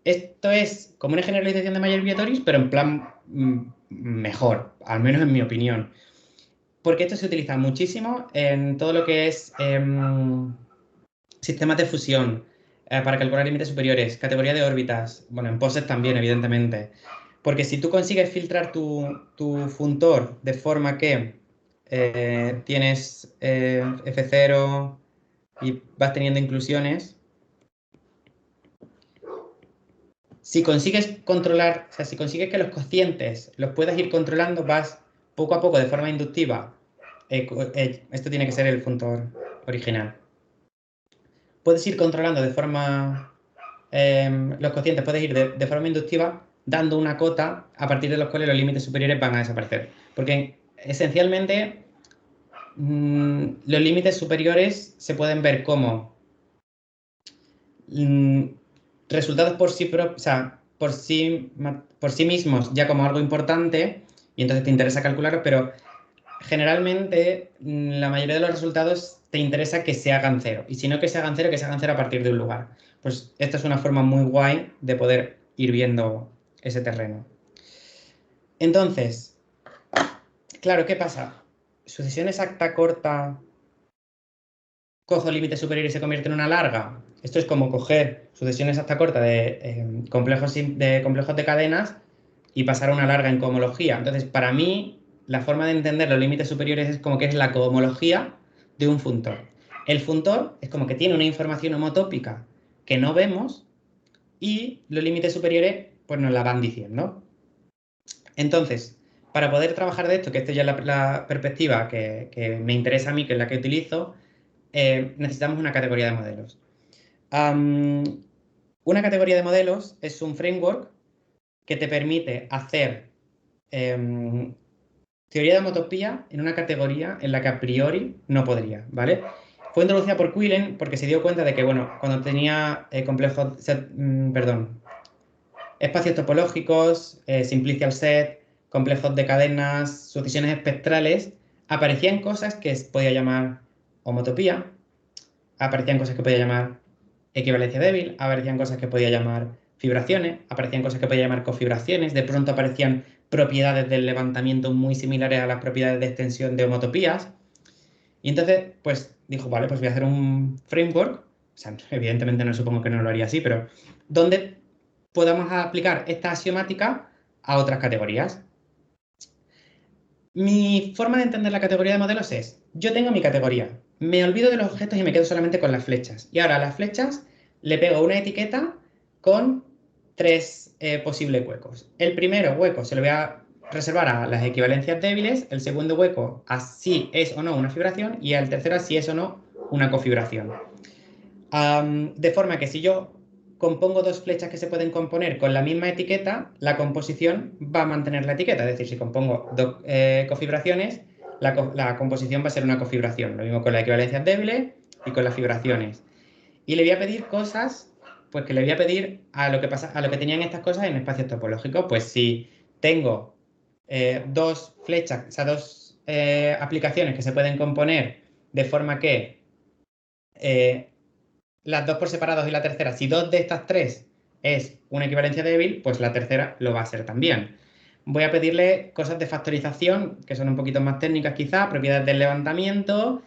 [SPEAKER 1] Esto es como una generalización de Mayer-Vietoris, pero en plan mejor, al menos en mi opinión. Porque esto se utiliza muchísimo en todo lo que es sistemas de fusión, para calcular límites superiores, categoría de órbitas, bueno, en POSET también, evidentemente. Porque si tú consigues filtrar tu funtor de forma que tienes F0 y vas teniendo inclusiones, si consigues controlar, o sea, si consigues que los cocientes los puedas ir controlando, vas poco a poco de forma inductiva. Esto tiene que ser el funtor original. Puedes ir controlando de forma... los cocientes puedes ir de forma inductiva dando una cota a partir de los cuales los límites superiores van a desaparecer. Porque esencialmente los límites superiores se pueden ver como resultados por sí mismos ya como algo importante y entonces te interesa calcularlos, pero generalmente la mayoría de los resultados te interesa que se hagan cero. Y si no que se hagan cero, que se hagan cero a partir de un lugar. Pues esta es una forma muy guay de poder ir viendo ese terreno. Entonces, claro, ¿qué pasa? Sucesión exacta corta, cojo el límite superior y se convierte en una larga. Esto es como coger sucesión exacta corta complejos de cadenas y pasar a una larga en cohomología. Entonces, para mí, la forma de entender los límites superiores es como que es la cohomología de un funtor. El funtor es como que tiene una información homotópica que no vemos y los límites superiores pues nos la van diciendo. Entonces, para poder trabajar de esto, que esta ya es la perspectiva que me interesa a mí, que es la que utilizo, necesitamos una categoría de modelos. Una categoría de modelos es un framework que te permite hacer teoría de homotopía en una categoría en la que a priori no podría, ¿vale? Fue introducida por Quillen porque se dio cuenta de que, bueno, cuando tenía espacios topológicos, simplicial set, complejos de cadenas, sucesiones espectrales, aparecían cosas que podía llamar homotopía, aparecían cosas que podía llamar equivalencia débil, aparecían cosas que podía llamar fibraciones, aparecían cosas que podía llamar cofibraciones, de pronto aparecían propiedades del levantamiento muy similares a las propiedades de extensión de homotopías. Y entonces, pues dijo, vale, pues voy a hacer un framework, o sea, evidentemente no supongo que no lo haría así, pero donde podamos aplicar esta axiomática a otras categorías. Mi forma de entender la categoría de modelos es, yo tengo mi categoría, me olvido de los objetos y me quedo solamente con las flechas. Y ahora a las flechas le pego una etiqueta con tres posibles huecos. El primero hueco se lo voy a reservar a las equivalencias débiles, el segundo hueco a si es o no una fibración y el tercero a si es o no una cofibración. De forma que si yo compongo dos flechas que se pueden componer con la misma etiqueta, la composición va a mantener la etiqueta. Es decir, si compongo dos cofibraciones, la composición va a ser una cofibración. Lo mismo con las equivalencias débiles y con las fibraciones. Y le voy a pedir cosas, pues que le voy a pedir a lo que tenían estas cosas en espacios topológicos. Pues si tengo dos flechas, o sea, dos aplicaciones que se pueden componer de forma que las dos por separados y la tercera, si dos de estas tres es una equivalencia débil, pues la tercera lo va a ser también. Voy a pedirle cosas de factorización, que son un poquito más técnicas quizá, propiedades del levantamiento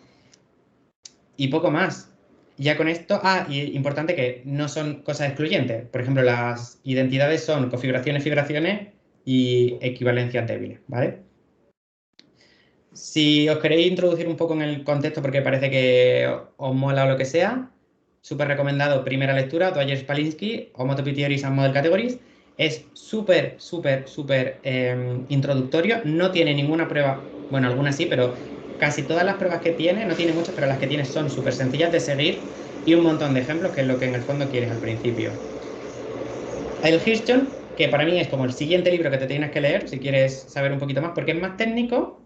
[SPEAKER 1] y poco más. Ya con esto, y importante que no son cosas excluyentes. Por ejemplo, las identidades son configuraciones, fibraciones y equivalencias débiles, ¿vale? Si os queréis introducir un poco en el contexto porque parece que os mola o lo que sea, súper recomendado primera lectura, Dwyer Spalinsky, Homotopy Theories and Model Categories. Es súper introductorio, no tiene ninguna prueba, bueno, algunas sí, pero casi todas las pruebas que tiene, no tiene muchas, pero las que tiene son súper sencillas de seguir y un montón de ejemplos, que es lo que en el fondo quieres al principio. El Hirschhorn, que para mí es como el siguiente libro que te tienes que leer si quieres saber un poquito más, porque es más técnico,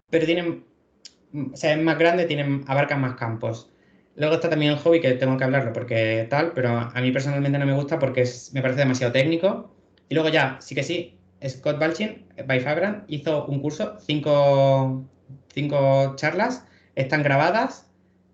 [SPEAKER 1] pero o sea, es más grande, abarca más campos. Luego está también el hobby, que tengo que hablarlo porque tal, pero a mí personalmente no me gusta porque me parece demasiado técnico. Y luego ya, sí que sí, Scott Balchin, by Fabran, hizo un curso, cinco charlas, están grabadas,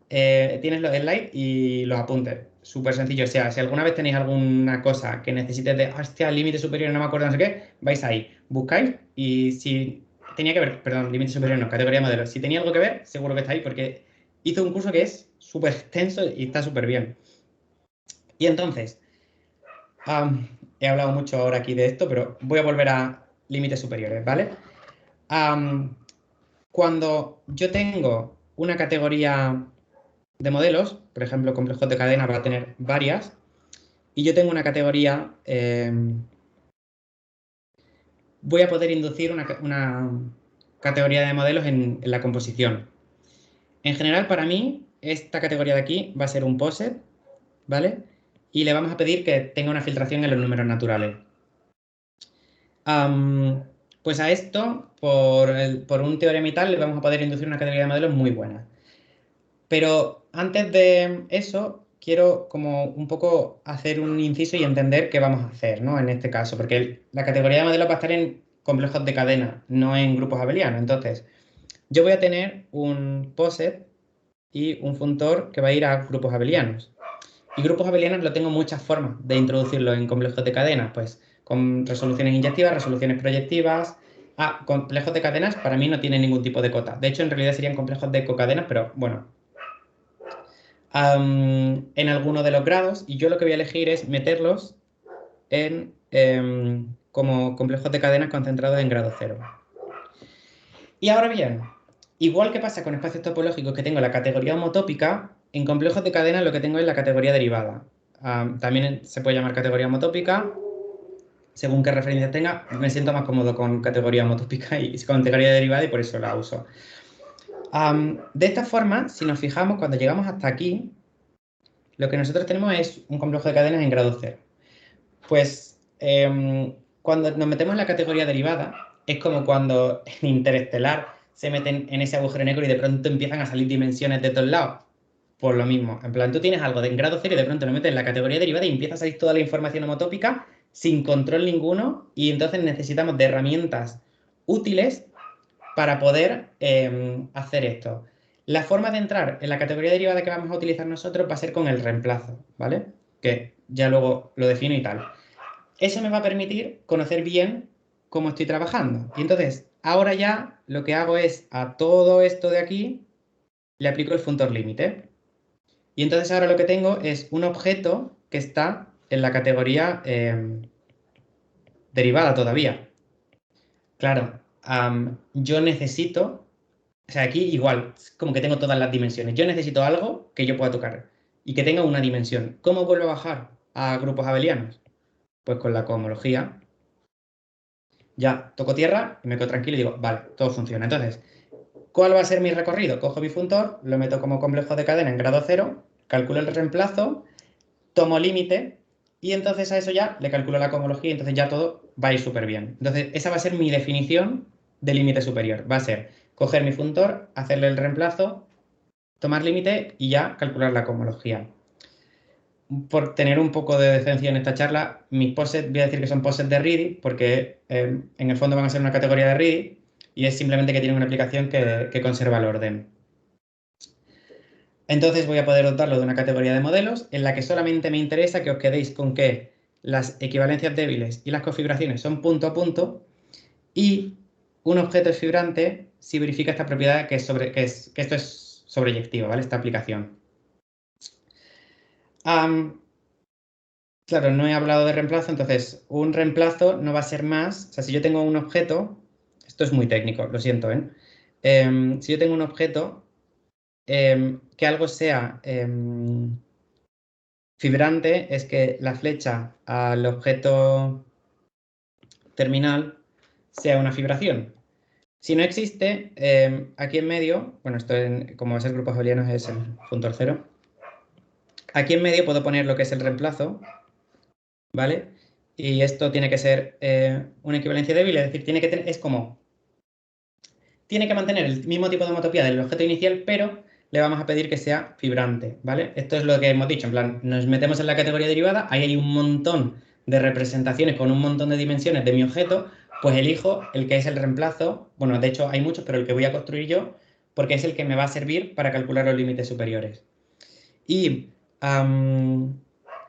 [SPEAKER 1] tienes los slides y los apuntes. Súper sencillo. O sea, si alguna vez tenéis alguna cosa que necesites de, hostia, límite superior, no me acuerdo, no sé qué, vais ahí, buscáis y si tenía que ver, perdón, límite superior no, categoría de modelos. Si tenía algo que ver, seguro que está ahí porque hizo un curso que es súper extenso y está súper bien. Y entonces, he hablado mucho ahora aquí de esto, pero voy a volver a límites superiores, ¿vale? Cuando yo tengo una categoría de modelos, por ejemplo, complejos de cadena va a tener varias, y yo tengo una categoría, voy a poder inducir una categoría de modelos en la composición. En general, para mí, esta categoría de aquí va a ser un poset, ¿vale? Y le vamos a pedir que tenga una filtración en los números naturales. Pues a esto, por un teorema y tal, le vamos a poder inducir una categoría de modelos muy buena. Pero antes de eso, quiero como un poco hacer un inciso y entender qué vamos a hacer, ¿no? En este caso, porque la categoría de modelos va a estar en complejos de cadena, no en grupos abelianos. Entonces, yo voy a tener un poset y un funtor que va a ir a grupos abelianos. Y grupos abelianos lo tengo muchas formas de introducirlo en complejos de cadenas, pues con resoluciones inyectivas, resoluciones proyectivas. Complejos de cadenas para mí no tienen ningún tipo de cota. De hecho, en realidad serían complejos de cocadenas, pero bueno, en alguno de los grados. Y yo lo que voy a elegir es meterlos como complejos de cadenas concentrados en grado cero. Y ahora bien, igual que pasa con espacios topológicos que tengo la categoría homotópica, en complejos de cadena lo que tengo es la categoría derivada. También se puede llamar categoría homotópica, según qué referencias tenga. Me siento más cómodo con categoría homotópica y con categoría derivada y por eso la uso. De esta forma, si nos fijamos, cuando llegamos hasta aquí, lo que nosotros tenemos es un complejo de cadenas en grado cero. Pues cuando nos metemos en la categoría derivada, es como cuando en Interestelar se meten en ese agujero negro y de pronto empiezan a salir dimensiones de todos lados. Por lo mismo, en plan, tú tienes algo de en grado cero y de pronto lo metes en la categoría derivada y empieza a salir toda la información homotópica sin control ninguno y entonces necesitamos de herramientas útiles para poder hacer esto. La forma de entrar en la categoría derivada que vamos a utilizar nosotros va a ser con el reemplazo, ¿vale? Que ya luego lo defino y tal. Eso me va a permitir conocer bien cómo estoy trabajando. Y entonces, ahora ya lo que hago es a todo esto de aquí le aplico el funtor límite. Y entonces ahora lo que tengo es un objeto que está en la categoría derivada todavía. Claro, yo necesito, o sea, aquí igual, como que tengo todas las dimensiones. Yo necesito algo que yo pueda tocar y que tenga una dimensión. ¿Cómo vuelvo a bajar a grupos abelianos? Pues con la cohomología. Ya toco tierra y me quedo tranquilo y digo, vale, todo funciona. Entonces, ¿cuál va a ser mi recorrido? Cojo mi funtor, lo meto como complejo de cadena en grado cero, calculo el reemplazo, tomo límite y entonces a eso ya le calculo la cohomología y entonces ya todo va a ir súper bien. Entonces, esa va a ser mi definición de límite superior. Va a ser coger mi funtor, hacerle el reemplazo, tomar límite y ya calcular la cohomología. Por tener un poco de decencia en esta charla, mis posets voy a decir que son posets de Ready, porque en el fondo van a ser una categoría de Ready y es simplemente que tienen una aplicación que conserva el orden. Entonces voy a poder dotarlo de una categoría de modelos en la que solamente me interesa que os quedéis con que las equivalencias débiles y las configuraciones son punto a punto y un objeto es fibrante si verifica esta propiedad que esto es sobreyectivo, ¿vale? Esta aplicación. Claro, no he hablado de reemplazo, entonces un reemplazo no va a ser más, o sea, si yo tengo un objeto, esto es muy técnico, lo siento, ¿eh? Si yo tengo un objeto, que algo sea fibrante es que la flecha al objeto terminal sea una fibración. Si no existe, aquí en medio, bueno, esto como es el grupo abeliano es el funtor cero, aquí en medio puedo poner lo que es el reemplazo, ¿vale? Y esto tiene que ser una equivalencia débil, es decir, tiene que mantener el mismo tipo de homotopía del objeto inicial, pero le vamos a pedir que sea fibrante, ¿vale? Esto es lo que hemos dicho, en plan, nos metemos en la categoría derivada, ahí hay un montón de representaciones con un montón de dimensiones de mi objeto, pues elijo el que es el reemplazo, bueno, de hecho hay muchos, pero el que voy a construir yo, porque es el que me va a servir para calcular los límites superiores. Y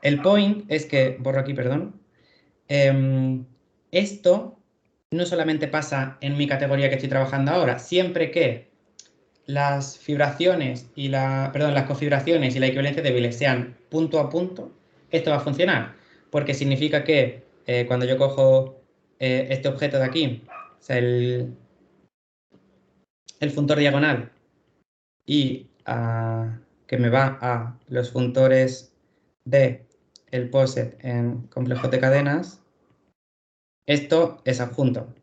[SPEAKER 1] el point es que, borro aquí, perdón, esto no solamente pasa en mi categoría que estoy trabajando ahora, siempre que las fibraciones y las configuraciones y la equivalencia débiles sean punto a punto, esto va a funcionar, porque significa que cuando yo cojo este objeto de aquí, o sea, el funtor diagonal, y que me va a los funtores de el poset en complejos de cadenas, esto es adjunto,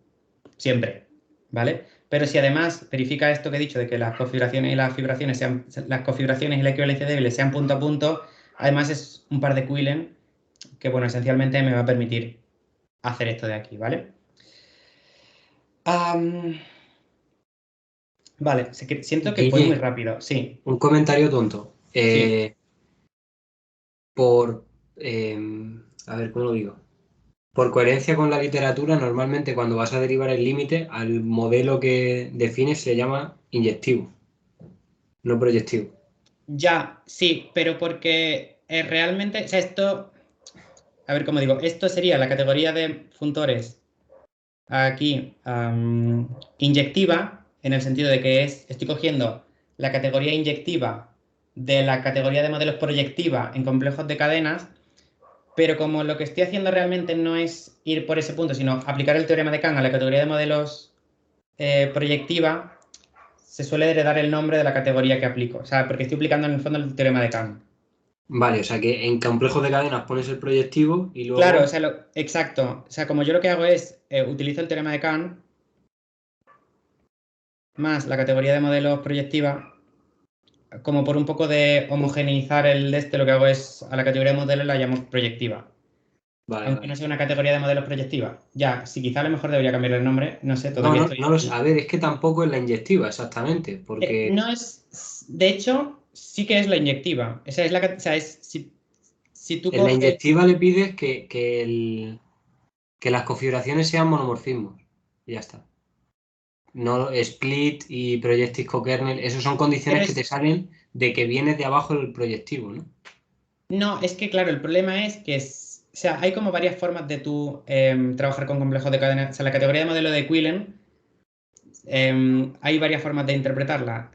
[SPEAKER 1] siempre, ¿vale? Pero si además verifica esto que he dicho de que las configuraciones y las fibraciones las configuraciones y la equivalencia débil sean punto a punto, además es un par de Quillen que, bueno, esencialmente me va a permitir hacer esto de aquí, ¿vale? Vale, siento que fue muy
[SPEAKER 3] Guille,
[SPEAKER 1] rápido, sí,
[SPEAKER 3] un comentario tonto.
[SPEAKER 1] sí.
[SPEAKER 3] Por, a ver, ¿cómo lo digo? Por coherencia con la literatura, normalmente cuando vas a derivar el límite, al modelo que defines se le llama inyectivo, no proyectivo.
[SPEAKER 1] Ya, sí, pero porque realmente, o sea, esto, a ver cómo digo, esto sería la categoría de funtores aquí inyectiva, en el sentido de que estoy cogiendo la categoría inyectiva de la categoría de modelos proyectiva en complejos de cadenas, pero como lo que estoy haciendo realmente no es ir por ese punto, sino aplicar el teorema de Kant a la categoría de modelos proyectiva, se suele heredar el nombre de la categoría que aplico. O sea, porque estoy aplicando en el fondo el teorema de Kant.
[SPEAKER 3] Vale, o sea que en complejos de cadenas pones el proyectivo y
[SPEAKER 1] Claro,
[SPEAKER 3] luego...
[SPEAKER 1] o sea, exacto. O sea, como yo lo que hago es, utilizo el teorema de Kant más la categoría de modelos proyectiva, como por un poco de homogeneizar el de este, lo que hago es, a la categoría de modelos la llamo proyectiva.
[SPEAKER 3] Vale,
[SPEAKER 1] Aunque no
[SPEAKER 3] vale.
[SPEAKER 1] sea una categoría de modelos proyectiva. Ya, si quizá a lo mejor debería cambiar el nombre, no sé,
[SPEAKER 3] No,
[SPEAKER 1] todavía
[SPEAKER 3] no,
[SPEAKER 1] estoy...
[SPEAKER 3] no a ver, es que tampoco es la inyectiva, exactamente, porque
[SPEAKER 1] No es, de hecho, sí que es la inyectiva. Esa es o sea, si tú
[SPEAKER 3] en la
[SPEAKER 1] coges,
[SPEAKER 3] inyectiva le pides que las configuraciones sean monomorfismos. Y ya está. No split y projective co-kernel, esas son
[SPEAKER 1] pero
[SPEAKER 3] condiciones que te
[SPEAKER 1] es,
[SPEAKER 3] salen de que viene de abajo el proyectivo, ¿no?
[SPEAKER 1] no, es que claro, el problema es que o sea, hay como varias formas de tú trabajar con complejos de cadena. O sea, la categoría de modelo de Quillen, hay varias formas de interpretarla.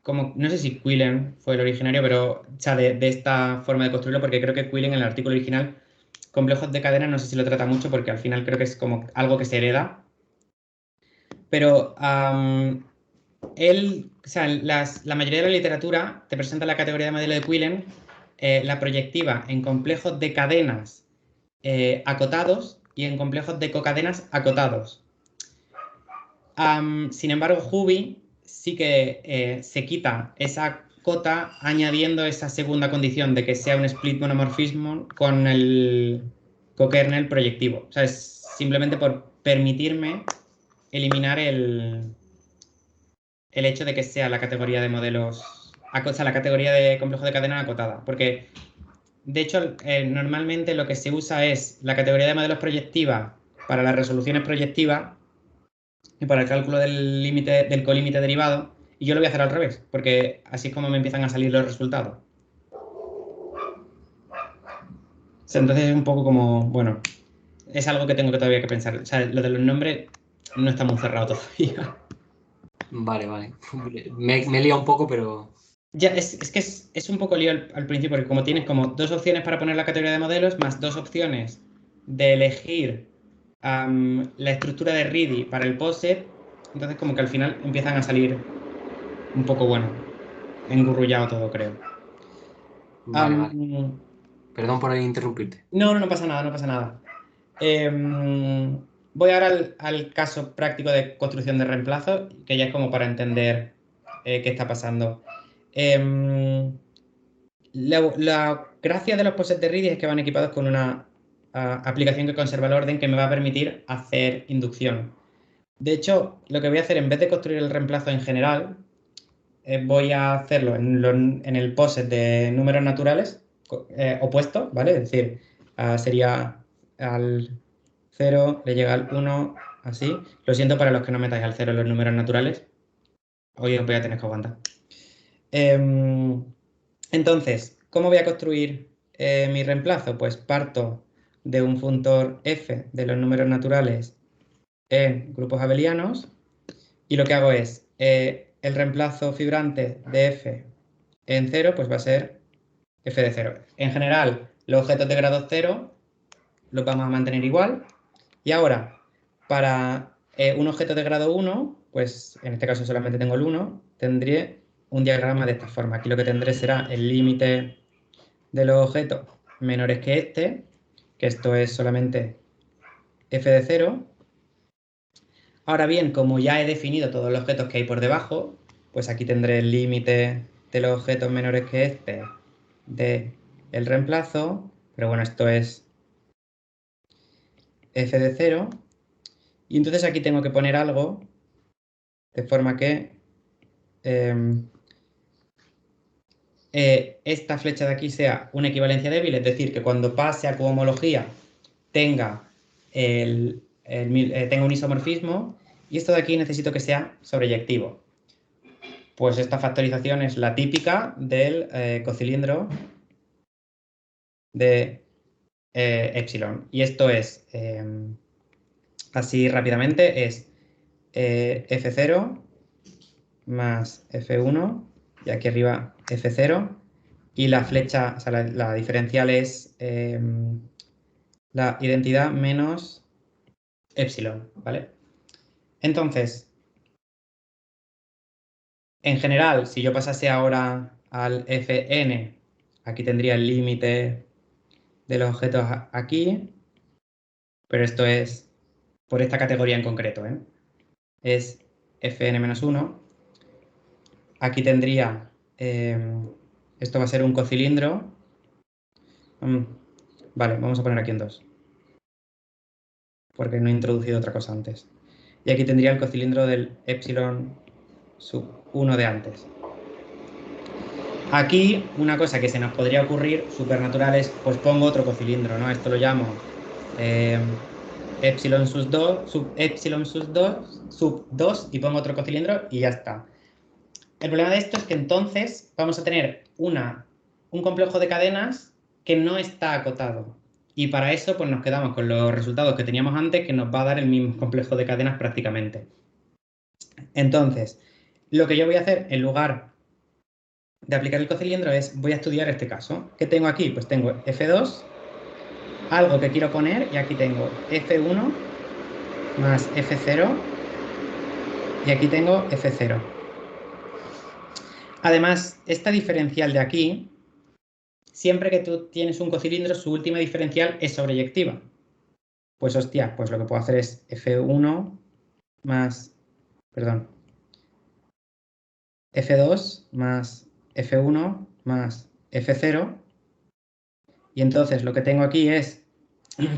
[SPEAKER 1] Como, no sé si Quillen fue el originario, pero, o sea, de esta forma de construirlo, porque creo que Quillen en el artículo original, complejos de cadena, no sé si lo trata mucho, porque al final creo que es como algo que se hereda. Pero o sea, la mayoría de la literatura te presenta la categoría de modelo de Quillen, la proyectiva en complejos de cadenas acotados y en complejos de cocadenas acotados. Sin embargo, Huby sí que se quita esa cota añadiendo esa segunda condición de que sea un split monomorfismo con el cokernel proyectivo. O sea, es simplemente por permitirme eliminar el hecho de que sea la categoría de modelos, o sea, la categoría de complejo de cadena acotada. Porque, de hecho, normalmente lo que se usa es la categoría de modelos proyectiva para las resoluciones proyectivas y para el cálculo del límite, del colímite derivado, y yo lo voy a hacer al revés, porque así es como me empiezan a salir los resultados. O sea, entonces es un poco como, bueno, es algo que tengo que todavía que pensar. O sea, lo de los nombres no está muy cerrado todavía.
[SPEAKER 3] Vale, vale. Me he liado un poco, pero...
[SPEAKER 1] Ya, es que es un poco lío al principio, porque como tienes como dos opciones para poner la categoría de modelos, más dos opciones de elegir la estructura de Ready para el POSIT, entonces como que al final empiezan a salir un poco, bueno, engurrullado todo, creo.
[SPEAKER 3] Vale, vale.
[SPEAKER 1] Am,
[SPEAKER 3] Perdón por interrumpirte.
[SPEAKER 1] no, no pasa nada, no pasa nada. Voy ahora al caso práctico de construcción de reemplazo, que ya es como para entender qué está pasando. Em, la gracia de los POSIT de Redis es que van equipados con una aplicación que conserva el orden que me va a permitir hacer inducción. De hecho, lo que voy a hacer en vez de construir el reemplazo en general, voy a hacerlo en el POSIT de números naturales opuesto, ¿vale? Es decir, sería al 0, le llega al 1, así. Lo siento para los que no metáis al 0 en los números naturales. Hoy os voy a tener que aguantar. Em, entonces, ¿cómo voy a construir mi reemplazo? Pues parto de un funtor f de los números naturales en grupos abelianos y lo que hago es el reemplazo fibrante de f en 0, pues va a ser f de 0. En general, los objetos de grado 0 los vamos a mantener igual. Y ahora, para un objeto de grado 1, pues en este caso solamente tengo el 1, tendré un diagrama de esta forma. Aquí lo que tendré será el límite de los objetos menores que esto es solamente f de 0. Ahora bien, como ya he definido todos los objetos que hay por debajo, pues aquí tendré el límite de los objetos menores que de el reemplazo, pero bueno, esto es f de 0. Y entonces aquí tengo que poner algo de forma que esta flecha de aquí sea una equivalencia débil, es decir, que cuando pase a cohomología tenga, tenga un isomorfismo, y esto de aquí necesito que sea sobreyectivo. Pues esta factorización es la típica del cocilindro de epsilon. Y esto es, así rápidamente, es F0 más F1 y aquí arriba F0 y la flecha, o sea, la diferencial es la identidad menos epsilon, ¿vale? Entonces, en general, si yo pasase ahora al Fn, aquí tendría el límite de los objetos aquí, pero esto es por esta categoría en concreto, ¿eh? Es Fn-1. Aquí tendría, esto va a ser un cocilindro. Vale, vamos a poner aquí en 2, porque no he introducido otra cosa antes. Y aquí tendría el cocilindro del epsilon sub 1 de antes. Aquí, una cosa que se nos podría ocurrir, supernatural, es, pues pongo otro cocilindro, ¿no? Esto lo llamo epsilon sub 2 y pongo otro cocilindro y ya está. El problema de esto es que entonces vamos a tener un complejo de cadenas que no está acotado. Y para eso pues nos quedamos con los resultados que teníamos antes, que nos va a dar el mismo complejo de cadenas prácticamente. Entonces, lo que yo voy a hacer en lugar de aplicar el cocilindro es, voy a estudiar este caso. ¿Qué tengo aquí? Pues tengo F2, algo que quiero poner, y aquí tengo F1 más F0, y aquí tengo F0. Además, esta diferencial de aquí, siempre que tú tienes un cocilindro, su última diferencial es sobreyectiva. Pues hostia, pues lo que puedo hacer es F1 más, perdón, F2 más F1 más F0. Y entonces lo que tengo aquí es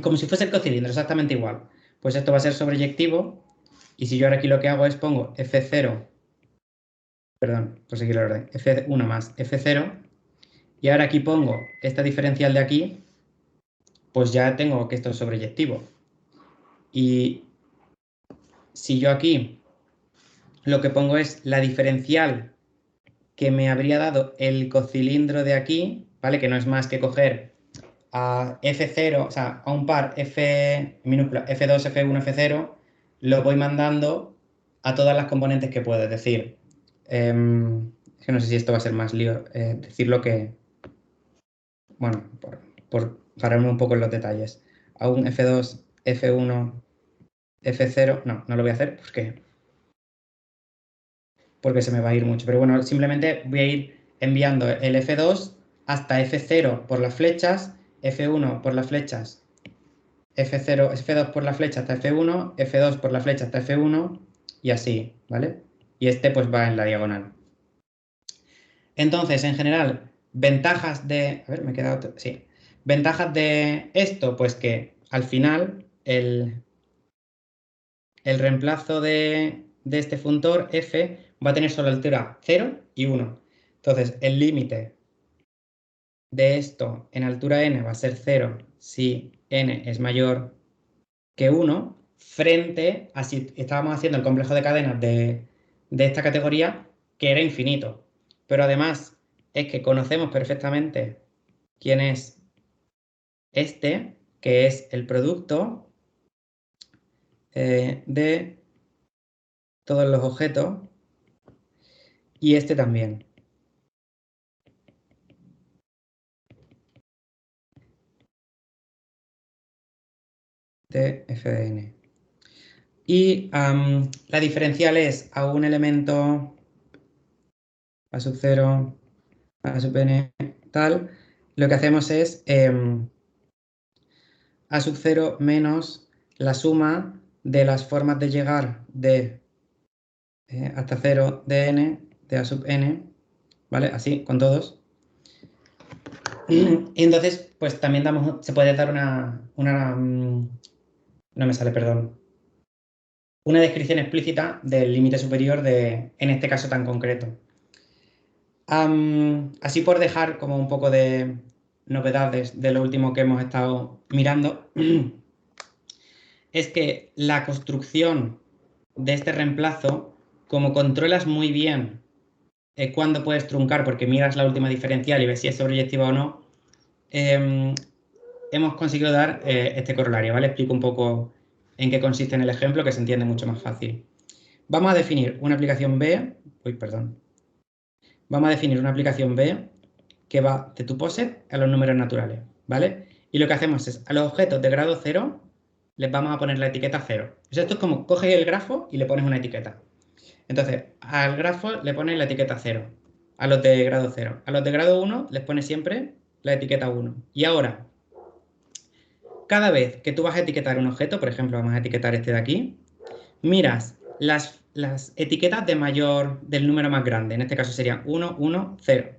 [SPEAKER 1] como si fuese el cocilindro, exactamente igual. Pues esto va a ser sobreyectivo. Y si yo ahora aquí lo que hago es pongo F0, perdón, por seguir el orden, F1 más F0. Y ahora aquí pongo esta diferencial de aquí, pues ya tengo que esto es sobreyectivo. Y si yo aquí lo que pongo es la diferencial que me habría dado el cocilindro de aquí, ¿vale? Que no es más que coger a F0, o sea, a un par F minúscula, F2, F1, F0, lo voy mandando a todas las componentes que puedo. Es decir, es que no sé si esto va a ser más lío, decirlo que, bueno, por pararme un poco en los detalles. A un F2, F1, F0, no lo voy a hacer porque se me va a ir mucho. Pero bueno, simplemente voy a ir enviando el F2 hasta F0 por las flechas, F1 por las flechas, F0, F2 por la flecha hasta F1, F2 por la flecha hasta F1 y así, ¿vale? Y este pues va en la diagonal. Entonces, en general, ventajas de... A ver, me he quedado... Sí. Ventajas de esto, pues que al final el reemplazo de este funtor f va a tener solo altura 0 y 1. Entonces, el límite de esto en altura n va a ser 0 si n es mayor que 1, frente a si estábamos haciendo el complejo de cadenas de esta categoría, que era infinito. Pero además es que conocemos perfectamente quién es este, que es el producto de todos los objetos, y este también. De f de n. Y la diferencial es a un elemento a sub 0, a sub n, tal. Lo que hacemos es a sub 0 menos la suma de las formas de llegar de hasta 0 de n, de a sub n, ¿vale? Así, con todos. Y entonces, pues también se puede dar no me sale, perdón. Una descripción explícita del límite superior en este caso tan concreto. Así por dejar como un poco de novedades de lo último que hemos estado mirando, es que la construcción de este reemplazo, como controlas muy bien cuándo puedes truncar, porque miras la última diferencial y ves si es sobreyectiva o no, hemos conseguido dar este corolario, ¿vale? Explico un poco en qué consiste en el ejemplo, que se entiende mucho más fácil. Vamos a definir una aplicación B, Vamos a definir una aplicación B que va de tu POSIX a los números naturales, ¿vale? Y lo que hacemos es, a los objetos de grado 0, les vamos a poner la etiqueta 0. O sea, esto es como coges el grafo y le pones una etiqueta. Entonces, al grafo le pones la etiqueta 0, a los de grado 0. A los de grado 1 les pones siempre la etiqueta 1. Y ahora, cada vez que tú vas a etiquetar un objeto, por ejemplo, vamos a etiquetar este de aquí, miras las etiquetas del número más grande. En este caso serían 1, 1, 0.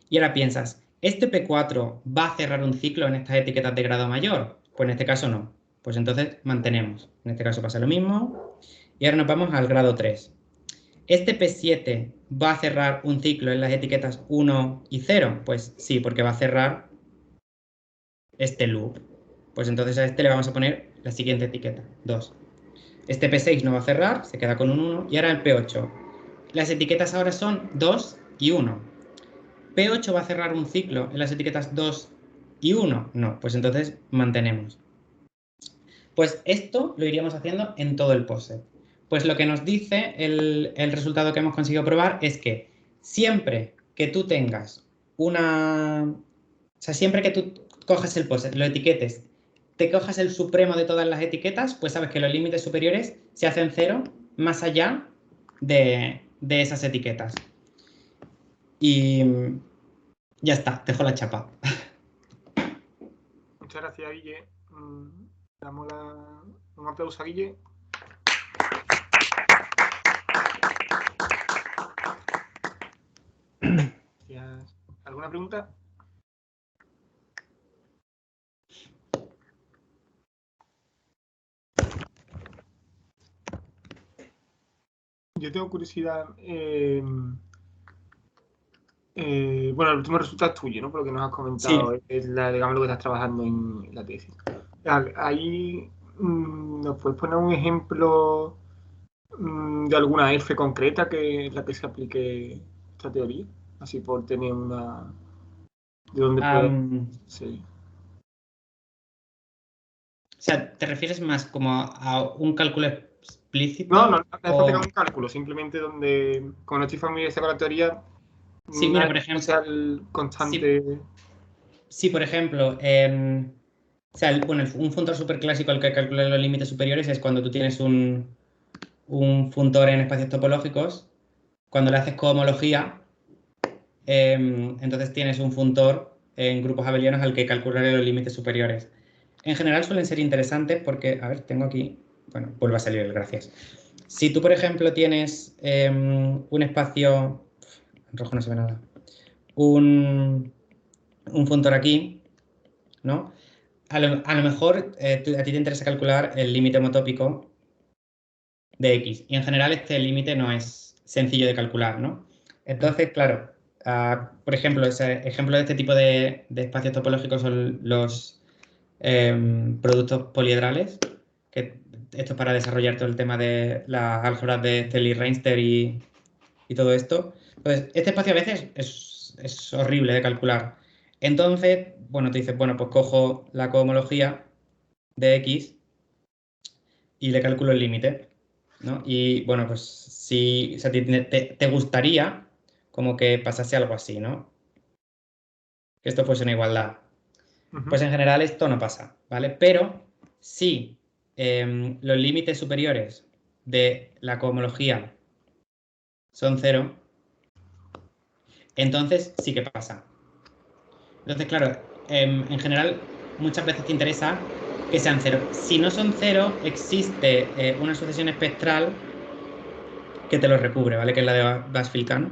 [SPEAKER 1] Y ahora piensas, ¿este P4 va a cerrar un ciclo en estas etiquetas de grado mayor? Pues en este caso no. Pues entonces mantenemos. En este caso pasa lo mismo. Y ahora nos vamos al grado 3. ¿Este P7 va a cerrar un ciclo en las etiquetas 1 y 0? Pues sí, porque va a cerrar este loop. Pues entonces a este le vamos a poner la siguiente etiqueta, 2. Este P6 no va a cerrar, se queda con un 1. Y ahora el P8. Las etiquetas ahora son 2 y 1. ¿P8 va a cerrar un ciclo en las etiquetas 2 y 1? No, pues entonces mantenemos. Pues esto lo iríamos haciendo en todo el POSIT. Pues lo que nos dice el resultado que hemos conseguido probar es que siempre que tú tengas siempre que tú coges el POSIT, lo etiquetes, te cojas el supremo de todas las etiquetas, pues sabes que los límites superiores se hacen 0 más allá de esas etiquetas. Y ya está, dejo la chapa.
[SPEAKER 4] Muchas gracias, Guille. Damos un aplauso a Guille. Gracias. ¿Alguna pregunta? Yo tengo curiosidad. Bueno, el último resultado es tuyo, ¿no? Por lo que nos has comentado,
[SPEAKER 1] Sí.
[SPEAKER 4] es digamos, lo que estás trabajando en la tesis. Ahí, ¿nos puedes poner un ejemplo de alguna F concreta que la que se aplique esta teoría? Así por tener una... ¿De dónde puede...? Sí.
[SPEAKER 1] O sea, ¿te refieres más como a un cálculo explícito?
[SPEAKER 4] No hace falta un cálculo, simplemente donde, como no estoy familiarizado con la teoría,
[SPEAKER 1] sí, mira, por ejemplo,
[SPEAKER 4] constante...
[SPEAKER 1] Sí, por ejemplo, un funtor súper clásico al que calcula los límites superiores es cuando tú tienes un funtor en espacios topológicos, cuando le haces cohomología, entonces tienes un funtor en grupos abelianos al que calcularle los límites superiores. En general suelen ser interesantes porque, a ver, tengo aquí, bueno, vuelve a salir el gracias. Si tú, por ejemplo, tienes un espacio, en rojo no se ve nada, un funtor aquí, ¿no? A lo mejor a ti te interesa calcular el límite homotópico de X. Y en general este límite no es sencillo de calcular, ¿no? Entonces, claro, por ejemplo, ejemplo de este tipo de espacios topológicos son los productos poliedrales, que esto es para desarrollar todo el tema de las álgebras de Cayley-Reinster y todo esto. Entonces, este espacio a veces es horrible de calcular. Entonces, bueno, te dices, bueno, pues cojo la cohomología de X y le calculo el límite, ¿no? Y bueno, pues si o sea, te gustaría como que pasase algo así, ¿no? Que esto fuese una igualdad. Pues en general esto no pasa, ¿vale? Pero si los límites superiores de la cohomología son 0, entonces sí que pasa. Entonces, claro, en general muchas veces te interesa que sean 0. Si no son 0, existe una sucesión espectral que te lo recubre, ¿vale? Que es la de Vas-Filcano.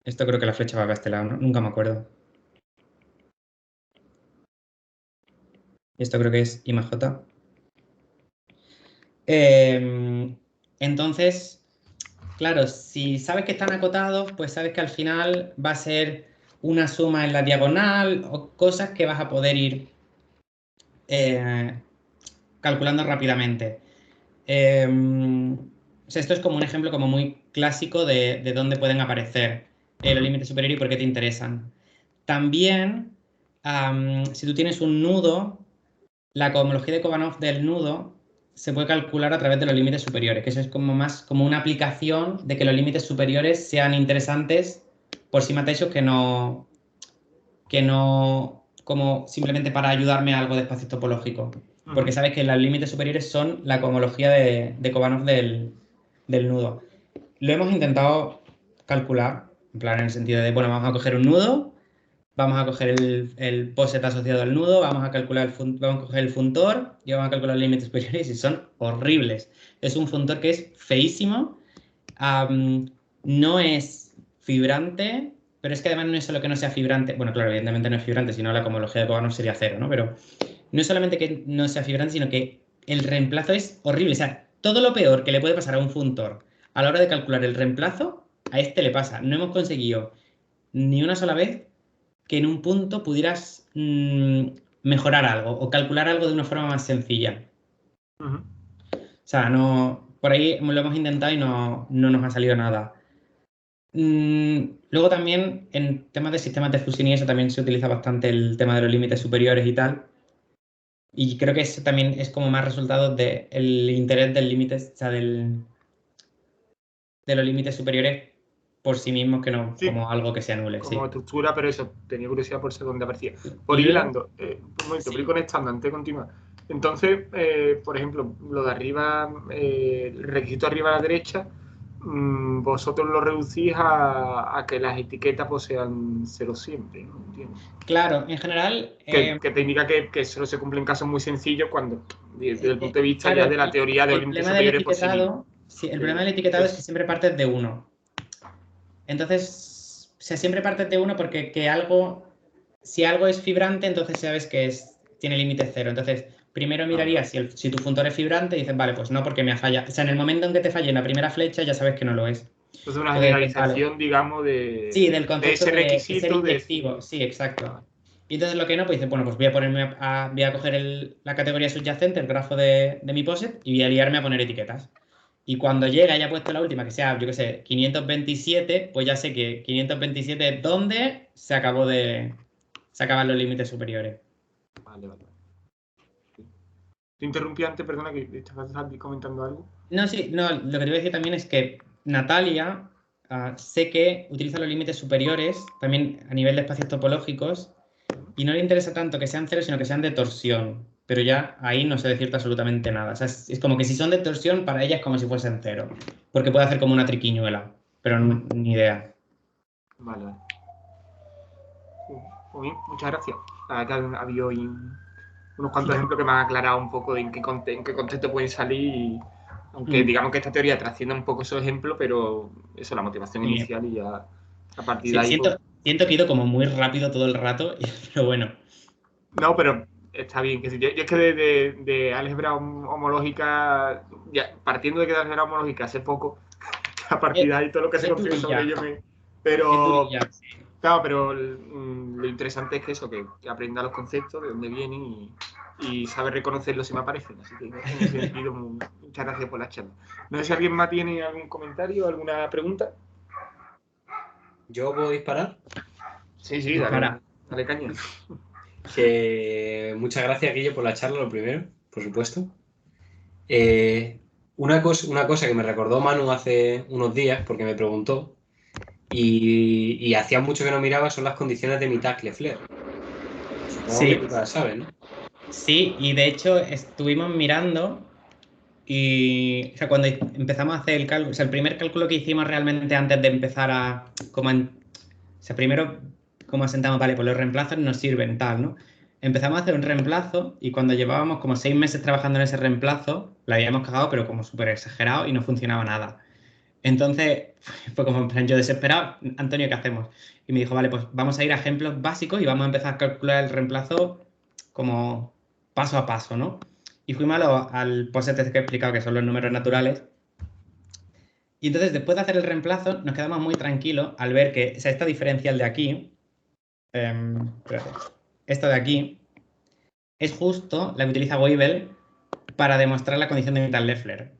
[SPEAKER 1] Esto creo que la flecha va a este lado, ¿no? Nunca me acuerdo. Esto creo que es IMAJ. Entonces, claro, si sabes que están acotados, pues sabes que al final va a ser una suma en la diagonal o cosas que vas a poder ir calculando rápidamente. O sea, esto es como un ejemplo como muy clásico de dónde pueden aparecer los límites superiores y por qué te interesan. También, si tú tienes un nudo, la cohomología de Kobanov del nudo se puede calcular a través de los límites superiores, que eso es como más como una aplicación de que los límites superiores sean interesantes por sí mismos que no como simplemente para ayudarme a algo de espacio topológico. Porque sabes que los límites superiores son la cohomología de Kobanov del nudo. Lo hemos intentado calcular, en plan en el sentido de, bueno, vamos a coger un nudo, vamos a coger el POSIT asociado al nudo, vamos a calcular vamos a coger el funtor y vamos a calcular los límites superiores y son horribles. Es un funtor que es feísimo, no es fibrante, pero es que además no es solo que no sea fibrante, bueno, claro, evidentemente no es fibrante, sino la cohomología de Kobanov sería 0, ¿no? Pero no es solamente que no sea fibrante, sino que el reemplazo es horrible. O sea, todo lo peor que le puede pasar a un funtor a la hora de calcular el reemplazo, a este le pasa. No hemos conseguido ni una sola vez que en un punto pudieras mejorar algo o calcular algo de una forma más sencilla. O sea, no, por ahí lo hemos intentado y no nos ha salido nada. Luego también en temas de sistemas de fusión y eso también se utiliza bastante el tema de los límites superiores y tal. Y creo que eso también es como más resultado del interés del límite, o sea, de los límites superiores por sí mismos que no como algo que se anule.
[SPEAKER 4] Como estructura, pero eso, tenía curiosidad por saber dónde aparecía.
[SPEAKER 1] Por
[SPEAKER 4] ir hilando, un momento,
[SPEAKER 1] sí.
[SPEAKER 4] voy conectando antes de continuar. Entonces, por ejemplo, lo de arriba, el requisito arriba a la derecha, vosotros lo reducís a que las etiquetas pues sean 0 siempre, ¿no? ¿Entiendes?
[SPEAKER 1] Claro, en general...
[SPEAKER 4] Que te indica que solo se cumple en casos muy sencillos cuando, desde el punto de vista ya de la teoría de los límites superiores posibles.
[SPEAKER 1] Sí, el problema del etiquetado es que siempre partes de 1. Entonces, o sea, siempre partes de 1 porque si algo es fibrante, entonces sabes que tiene límite 0. Entonces, primero mirarías si tu funtor es fibrante y dices, vale, pues no, porque me ha fallado. O sea, en el momento en que te falle en la primera flecha, ya sabes que no lo es.
[SPEAKER 4] Entonces, una generalización, vale, digamos,
[SPEAKER 1] del concepto
[SPEAKER 4] de ese requisito.
[SPEAKER 1] De ser inyectivo. Sí, exacto. Y entonces lo que no, pues dices, bueno, pues voy a coger la categoría subyacente, el grafo de mi POSIT, y voy a liarme a poner etiquetas. Y cuando llegue haya puesto la última, que sea, yo qué sé, 527, pues ya sé que 527 es donde se acaban los límites superiores.
[SPEAKER 4] Vale. Te interrumpí antes, perdona, que estabas comentando algo.
[SPEAKER 1] No, sí, no, lo que te voy a decir también es que Natalia sé que utiliza los límites superiores también a nivel de espacios topológicos y no le interesa tanto que sean 0, sino que sean de torsión. Pero ya ahí no se decirte absolutamente nada. O sea, es como que si son de torsión, para ella es como si fuesen 0. Porque puede hacer como una triquiñuela, pero ni idea.
[SPEAKER 4] Vale. Muy bien, muchas gracias. La verdad que ha habido hoy unos cuantos ejemplos que me han aclarado un poco de en qué contexto pueden salir. Aunque digamos que esta teoría trasciende un poco esos ejemplos, pero eso, la motivación inicial y ya a partir de ahí...
[SPEAKER 1] Siento que he ido como muy rápido todo el rato, pero bueno.
[SPEAKER 4] No, pero está bien. Yo es que de álgebra homológica, ya, partiendo de que de álgebra homológica hace poco, a partir de ahí todo lo que se construye sobre ello Pero, claro, pero lo interesante es que eso, que aprenda los conceptos, de dónde vienen y sabe reconocerlos si me aparecen. Así que en ese sentido, muchas gracias por la charla. No sé si alguien más tiene algún comentario, alguna pregunta.
[SPEAKER 3] ¿Yo puedo disparar?
[SPEAKER 4] Sí, dale caña.
[SPEAKER 3] Muchas gracias, Guillo, por la charla, lo primero, por supuesto. Una cosa que me recordó Manu hace unos días, porque me preguntó, y hacía mucho que no miraba, son las condiciones de Mittag-Leffler. Supongo que tú las sabes, ¿no?
[SPEAKER 1] Sí, y de hecho estuvimos mirando y, o sea, cuando empezamos a hacer el cálculo, o sea, el primer cálculo que hicimos realmente antes de empezar primero como asentamos, vale, pues los reemplazos nos sirven, tal, ¿no? Empezamos a hacer un reemplazo y cuando llevábamos como 6 meses trabajando en ese reemplazo, la habíamos cagado, pero como súper exagerado y no funcionaba nada. Entonces, fue como en plan yo desesperado, Antonio, ¿qué hacemos? Y me dijo, vale, pues vamos a ir a ejemplos básicos y vamos a empezar a calcular el reemplazo como paso a paso, ¿no? Y fuimos al POSIT que he explicado, que son los números naturales. Y entonces, después de hacer el reemplazo, nos quedamos muy tranquilos al ver que esta diferencial de aquí, esta de aquí, es justo la que utiliza Weibull para demostrar la condición de Mittag-Leffler.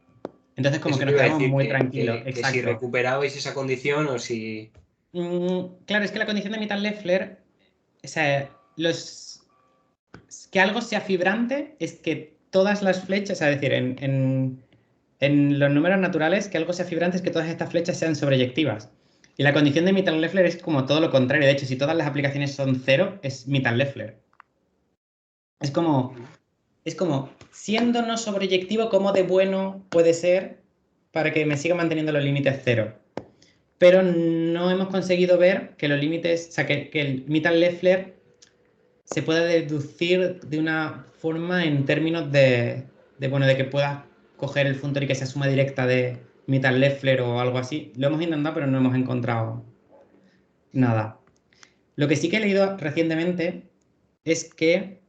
[SPEAKER 1] Entonces, como que nos quedamos muy tranquilos.
[SPEAKER 3] Que si recuperabais esa condición o si...
[SPEAKER 1] Claro, es que la condición de Mittag-Leffler, o sea, que algo sea fibrante es que todas las flechas, es decir, en los números naturales, que algo sea fibrante es que todas estas flechas sean sobreyectivas. Y la condición de Mittag-Leffler es como todo lo contrario. De hecho, si todas las aplicaciones son 0, es Mittag-Leffler. Es como, siendo no sobreyectivo, ¿cómo de bueno puede ser para que me siga manteniendo los límites cero? Pero no hemos conseguido ver que los límites, o sea, que el Mittal-Leffler se pueda deducir de una forma en términos de que puedas coger el funtor y que sea suma directa de Mittal-Leffler o algo así. Lo hemos intentado, pero no hemos encontrado nada. Lo que sí que he leído recientemente es que,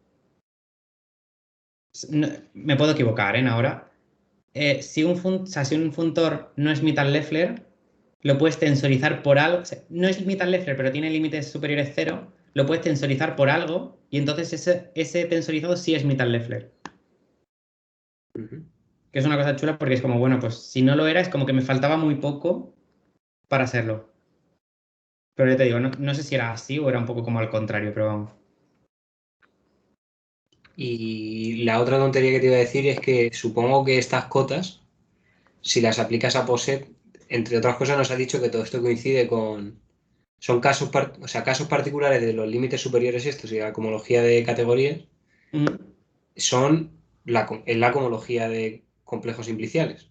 [SPEAKER 1] me puedo equivocar, ahora, si un funtor no es Mittal-Leffler, lo puedes tensorizar por algo, o sea, no es Mittal-Leffler, pero tiene límites superiores cero, lo puedes tensorizar por algo y entonces ese tensorizado sí es Mittal-Leffler. Que es una cosa chula porque es como, bueno, pues si no lo era, es como que me faltaba muy poco para serlo. Pero ya te digo, no sé si era así o era un poco como al contrario, pero vamos.
[SPEAKER 3] Y la otra tontería que te iba a decir es que supongo que estas cotas, si las aplicas a POSET, entre otras cosas nos ha dicho que todo esto coincide con... Son casos, casos particulares de los límites superiores estos y la cohomología de categorías son en la cohomología de complejos simpliciales.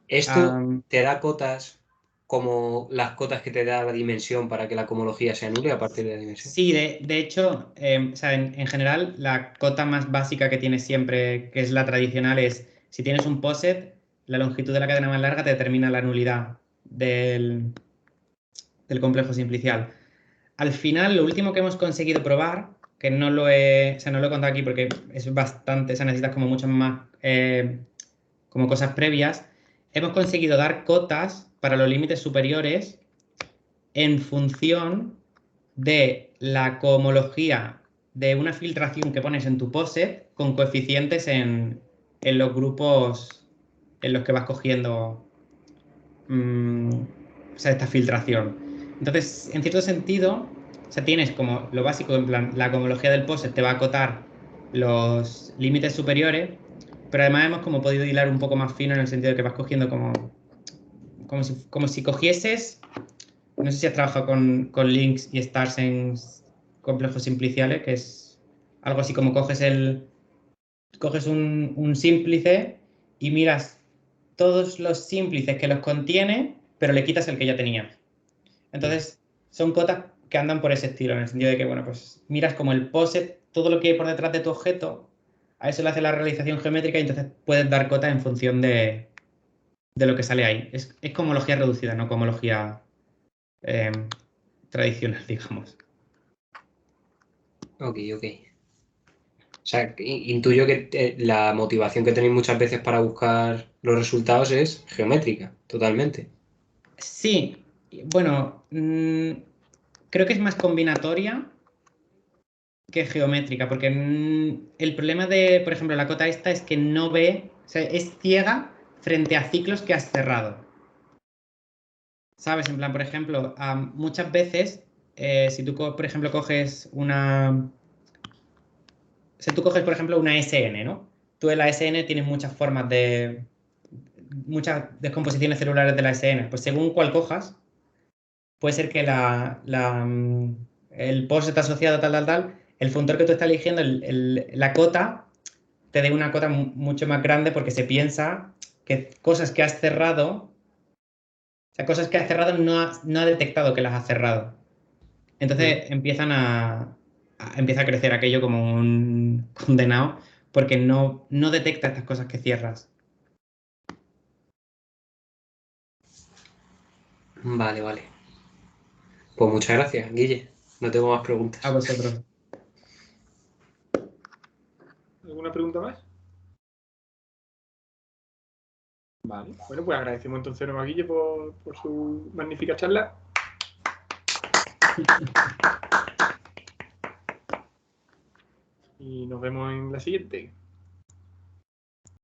[SPEAKER 3] ¿Esto te da cotas como las cotas que te da la dimensión para que la cohomología se anule a partir de la dimensión?
[SPEAKER 1] Sí, de hecho, o sea, en general, la cota más básica que tienes siempre, que es la tradicional, es si tienes un POSET, la longitud de la cadena más larga te determina la nulidad del complejo simplicial. Al final, lo último que hemos conseguido probar, que no lo he contado aquí porque es bastante, o sea, necesitas como muchas más como cosas previas, hemos conseguido dar cotas para los límites superiores en función de la cohomología de una filtración que pones en tu POSET con coeficientes en los grupos en los que vas cogiendo o sea, esta filtración. Entonces, en cierto sentido, o sea, tienes como lo básico, en plan, la cohomología del POSET te va a acotar los límites superiores, pero además hemos como podido hilar un poco más fino en el sentido de que vas cogiendo como si cogieses, no sé si has trabajado con links y stars en complejos simpliciales, que es algo así como coges un símplice y miras todos los símplices que los contiene, pero le quitas el que ya tenías. Entonces, son cotas que andan por ese estilo, en el sentido de que, bueno, pues miras como el POSET, todo lo que hay por detrás de tu objeto, a eso le hace la realización geométrica y entonces puedes dar cota en función de lo que sale ahí. Es cohomología reducida, no cohomología tradicional, digamos.
[SPEAKER 3] Ok. O sea, intuyo que la motivación que tenéis muchas veces para buscar los resultados es geométrica, totalmente.
[SPEAKER 1] Sí, bueno, creo que es más combinatoria que geométrica, porque el problema de, por ejemplo, la cota esta es que no ve, o sea, es ciega frente a ciclos que has cerrado. ¿Sabes? En plan, por ejemplo, muchas veces, si tú, por ejemplo, coges una... Si tú coges, por ejemplo, una SN, ¿no? Tú en la SN tienes muchas formas de... muchas descomposiciones celulares de la SN. Pues según cuál cojas, puede ser que el POSET asociado tal, el funtor que tú estás eligiendo, la cota, te dé una cota mucho más grande porque se piensa que cosas que has cerrado, o sea, cosas que has cerrado no ha detectado que las has cerrado. Entonces empieza a crecer aquello como un condenado porque no detecta estas cosas que cierras.
[SPEAKER 3] Vale. Pues muchas gracias, Guille. No tengo más
[SPEAKER 1] A
[SPEAKER 3] preguntas.
[SPEAKER 1] vosotros.
[SPEAKER 4] ¿Alguna pregunta más? Vale. Bueno, pues agradecemos entonces a Guille por su magnífica charla. Y nos vemos en la siguiente.